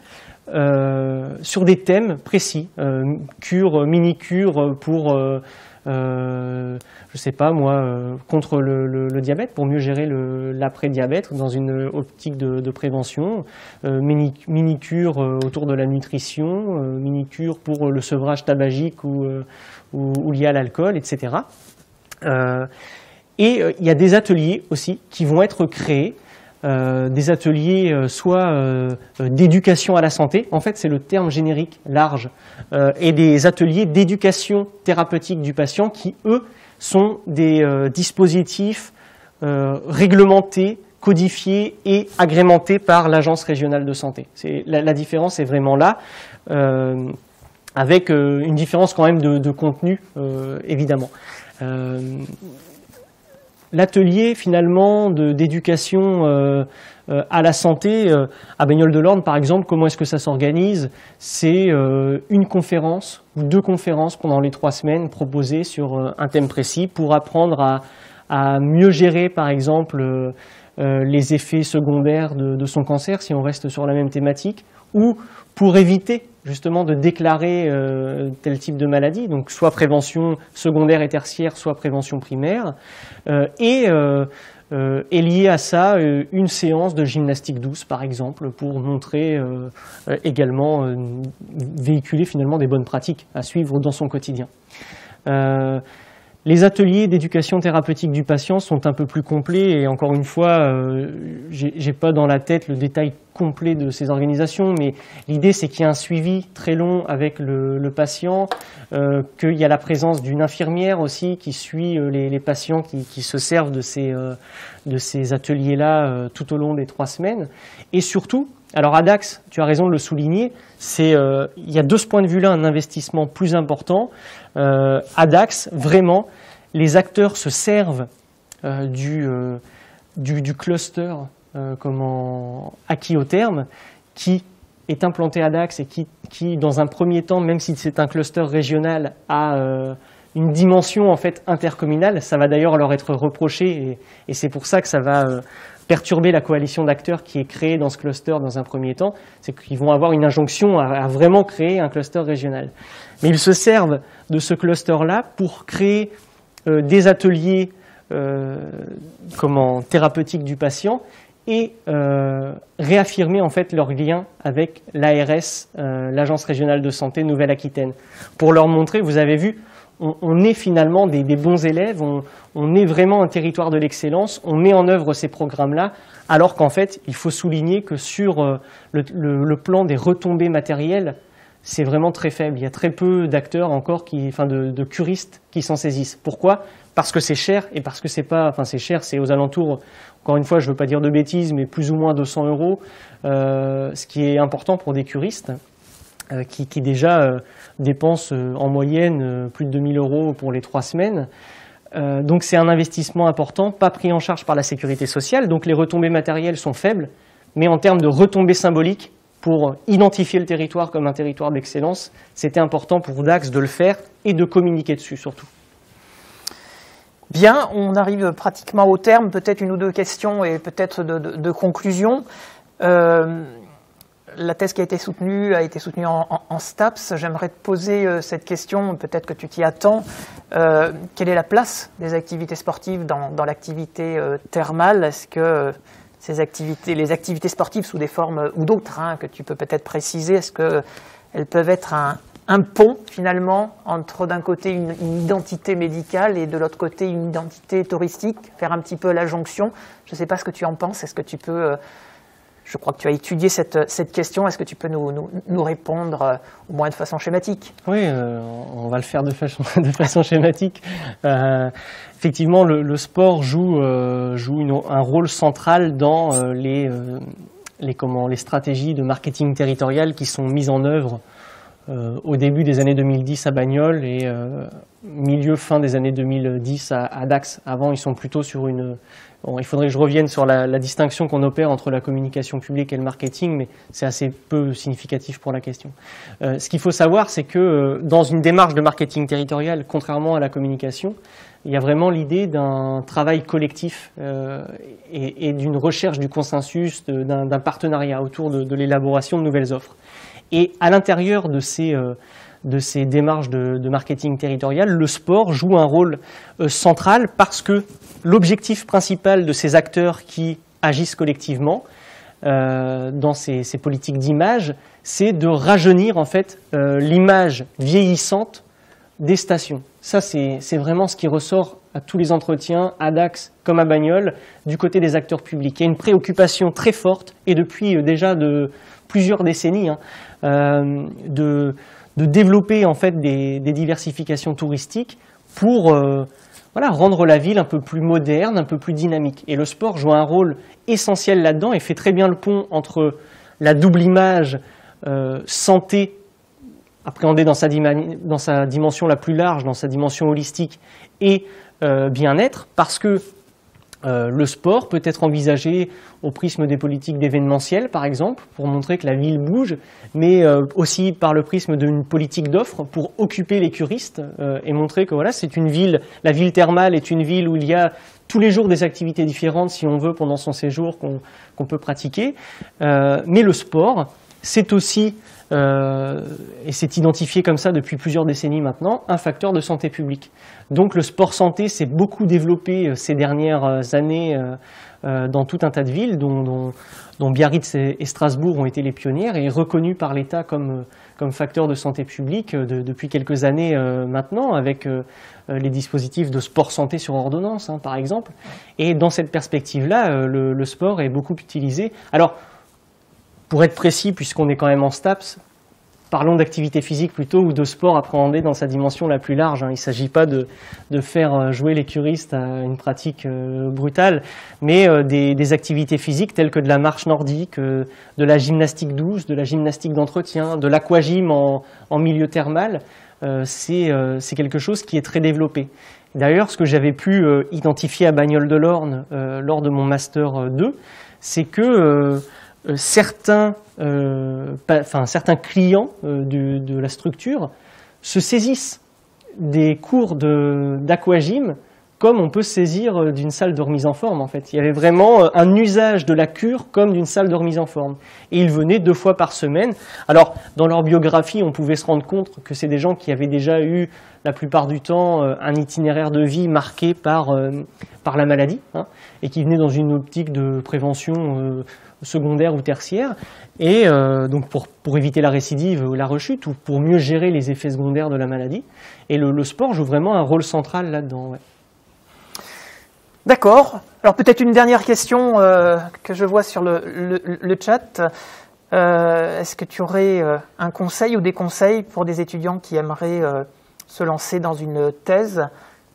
sur des thèmes précis. Mini-cure pour... je sais pas moi, contre le diabète, pour mieux gérer l'après-diabète dans une optique de prévention, mini-cure autour de la nutrition, mini-cure pour le sevrage tabagique ou lié à l'alcool, etc. Et il y a des ateliers aussi qui vont être créés, des ateliers soit d'éducation à la santé, en fait c'est le terme générique large, et des ateliers d'éducation thérapeutique du patient qui, eux, sont des dispositifs réglementés, codifiés et agrémentés par l'Agence régionale de santé. La différence est vraiment là, avec une différence quand même de contenu, évidemment. L'atelier finalement d'éducation à la santé à Bagnoles-de-l'Orne par exemple, comment est-ce que ça s'organise? C'est une conférence ou 2 conférences pendant les 3 semaines proposées sur un thème précis pour apprendre à mieux gérer par exemple les effets secondaires de son cancer si on reste sur la même thématique, ou pour éviter justement de déclarer tel type de maladie, donc soit prévention secondaire et tertiaire, soit prévention primaire, et lié à ça une séance de gymnastique douce, par exemple, pour montrer également, véhiculer finalement des bonnes pratiques à suivre dans son quotidien. Les ateliers d'éducation thérapeutique du patient sont un peu plus complets et encore une fois, j'ai pas dans la tête le détail complet de ces organisations, mais l'idée c'est qu'il y a un suivi très long avec le patient, qu'il y a la présence d'une infirmière aussi qui suit les patients qui se servent de ces ateliers-là tout au long des 3 semaines. Et surtout, alors à Dax, tu as raison de le souligner, il y a de ce point de vue-là un investissement plus important. À Dax, vraiment, les acteurs se servent du cluster acquis au terme, qui est implanté à Dax et qui, dans un premier temps, même si c'est un cluster régional, a une dimension en fait intercommunale. Ça va d'ailleurs leur être reproché et c'est pour ça que ça va perturber la coalition d'acteurs qui est créée dans ce cluster dans un premier temps. C'est qu'ils vont avoir une injonction à vraiment créer un cluster régional. Mais ils se servent de ce cluster-là pour créer des ateliers thérapeutiques du patient et réaffirmer en fait leur lien avec l'ARS, l'Agence régionale de santé Nouvelle-Aquitaine, pour leur montrer, vous avez vu, on est finalement des bons élèves, on est vraiment un territoire de l'excellence, on met en œuvre ces programmes-là, alors qu'en fait, il faut souligner que sur le plan des retombées matérielles, c'est vraiment très faible. Il y a très peu d'acteurs encore, de curistes qui s'en saisissent. Pourquoi ? Parce que c'est cher et parce que c'est cher, c'est aux alentours, encore une fois, je ne veux pas dire de bêtises, mais plus ou moins 200 €, ce qui est important pour des curistes qui déjà dépensent en moyenne plus de 2 000 € pour les 3 semaines. Donc c'est un investissement important, pas pris en charge par la sécurité sociale, donc les retombées matérielles sont faibles, mais en termes de retombées symboliques, pour identifier le territoire comme un territoire d'excellence, c'était important pour Dax de le faire et de communiquer dessus surtout. Bien, on arrive pratiquement au terme, peut-être 1 ou 2 questions et peut-être de conclusion. La thèse qui a été soutenue en STAPS. J'aimerais te poser cette question, peut-être que tu t'y attends. Quelle est la place des activités sportives dans l'activité thermale ? Est-ce que les activités sportives sous des formes ou d'autres, que tu peux peut-être préciser, est-ce qu'elles peuvent être un pont finalement entre d'un côté une identité médicale et de l'autre côté une identité touristique, faire un petit peu la jonction? Je ne sais pas ce que tu en penses, est-ce que tu peux... Je crois que tu as étudié cette question. Est-ce que tu peux nous répondre au moins de façon schématique? Oui, on va le faire de façon schématique. Effectivement, le sport joue un rôle central dans les stratégies de marketing territorial qui sont mises en œuvre au début des années 2010 à Bagnoles et fin des années 2010 à Dax. Avant, ils sont plutôt sur une... Bon, il faudrait que je revienne sur la distinction qu'on opère entre la communication publique et le marketing, mais c'est assez peu significatif pour la question. Ce qu'il faut savoir, c'est que dans une démarche de marketing territorial, contrairement à la communication, il y a vraiment l'idée d'un travail collectif et d'une recherche du consensus, d'un partenariat autour de l'élaboration de nouvelles offres. Et à l'intérieur de ces démarches de marketing territorial, le sport joue un rôle central parce que l'objectif principal de ces acteurs qui agissent collectivement dans ces politiques d'image, c'est de rajeunir en fait l'image vieillissante des stations. Ça, c'est vraiment ce qui ressort à tous les entretiens, à Dax comme à Bagnoles, du côté des acteurs publics. Il y a une préoccupation très forte, et depuis déjà de plusieurs décennies, de développer en fait des diversifications touristiques pour rendre la ville un peu plus moderne, un peu plus dynamique. Et le sport joue un rôle essentiel là-dedans et fait très bien le pont entre la double image santé, appréhendée dans sa dimension la plus large, dans sa dimension holistique, et bien-être, parce que le sport peut être envisagé au prisme des politiques d'événementiel, par exemple, pour montrer que la ville bouge, mais aussi par le prisme d'une politique d'offre pour occuper les curistes et montrer que voilà, c'est une ville, la ville thermale est une ville où il y a tous les jours des activités différentes, si on veut, pendant son séjour qu'on peut pratiquer. Mais le sport c'est aussi, et c'est identifié comme ça depuis plusieurs décennies maintenant, un facteur de santé publique. Donc le sport santé s'est beaucoup développé ces dernières années dans tout un tas de villes, dont Biarritz et Strasbourg ont été les pionnières, et est reconnu par l'État comme facteur de santé publique depuis quelques années maintenant, avec les dispositifs de sport santé sur ordonnance, hein, par exemple. Et dans cette perspective-là, le sport est beaucoup utilisé. Alors, pour être précis, puisqu'on est quand même en STAPS, parlons d'activité physique plutôt, ou de sport appréhendé dans sa dimension la plus large, hein. Il ne s'agit pas de faire jouer les curistes à une pratique brutale, mais des activités physiques telles que de la marche nordique, de la gymnastique douce, de la gymnastique d'entretien, de l'aquagym en milieu thermal. C'est quelque chose qui est très développé. D'ailleurs, ce que j'avais pu identifier à Bagnoles-de-l'Orne lors de mon Master 2, c'est que certains clients de la structure se saisissent des cours d'aquagym comme on peut se saisir d'une salle de remise en forme, en fait. Il y avait vraiment un usage de la cure comme d'une salle de remise en forme. Et ils venaient 2 fois par semaine. Alors, dans leur biographie, on pouvait se rendre compte que c'est des gens qui avaient déjà eu, la plupart du temps, un itinéraire de vie marqué par la maladie, hein, et qui venaient dans une optique de prévention secondaire ou tertiaire, et donc pour éviter la récidive ou la rechute, ou pour mieux gérer les effets secondaires de la maladie. Et le sport joue vraiment un rôle central là-dedans. Ouais. D'accord. Alors peut-être une dernière question que je vois sur le chat. Est-ce que tu aurais un conseil ou des conseils pour des étudiants qui aimeraient se lancer dans une thèse?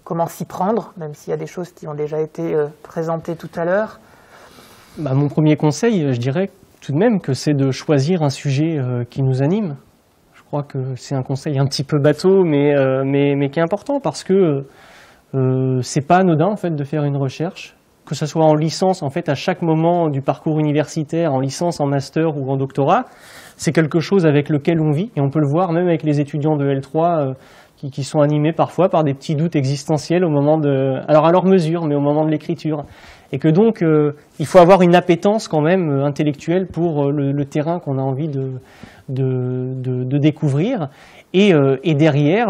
Comment s'y prendre, même s'il y a des choses qui ont déjà été présentées tout à l'heure? Mon premier conseil, je dirais tout de même que c'est de choisir un sujet qui nous anime. Je crois que c'est un conseil un petit peu bateau, mais qui est important, parce que c'est pas anodin en fait de faire une recherche, que ce soit en licence, en fait à chaque moment du parcours universitaire, en licence, en master ou en doctorat, c'est quelque chose avec lequel on vit, et on peut le voir même avec les étudiants de L3 qui sont animés parfois par des petits doutes existentiels au moment alors à leur mesure, mais au moment de l'écriture. Et que donc, il faut avoir une appétence quand même intellectuelle pour le terrain qu'on a envie de découvrir. Et derrière,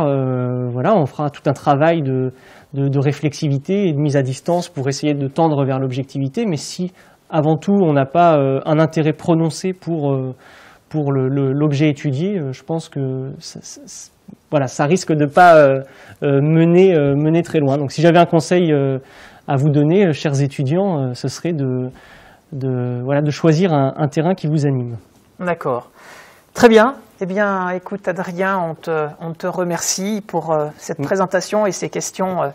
voilà, on fera tout un travail de réflexivité et de mise à distance pour essayer de tendre vers l'objectivité. Mais si, avant tout, on n'a pas un intérêt prononcé pour l'objet étudié, je pense que voilà, ça risque de ne pas mener très loin. Donc si j'avais un conseil à vous donner, chers étudiants, ce serait de choisir un terrain qui vous anime. D'accord. Très bien. Eh bien, écoute, Adrien, on te remercie pour cette présentation et ces questions,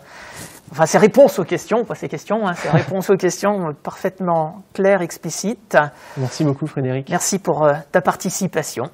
ces réponses aux questions, pas ces questions, hein, ces réponses aux questions parfaitement claires, explicites. Merci beaucoup, Frédéric. Merci pour ta participation.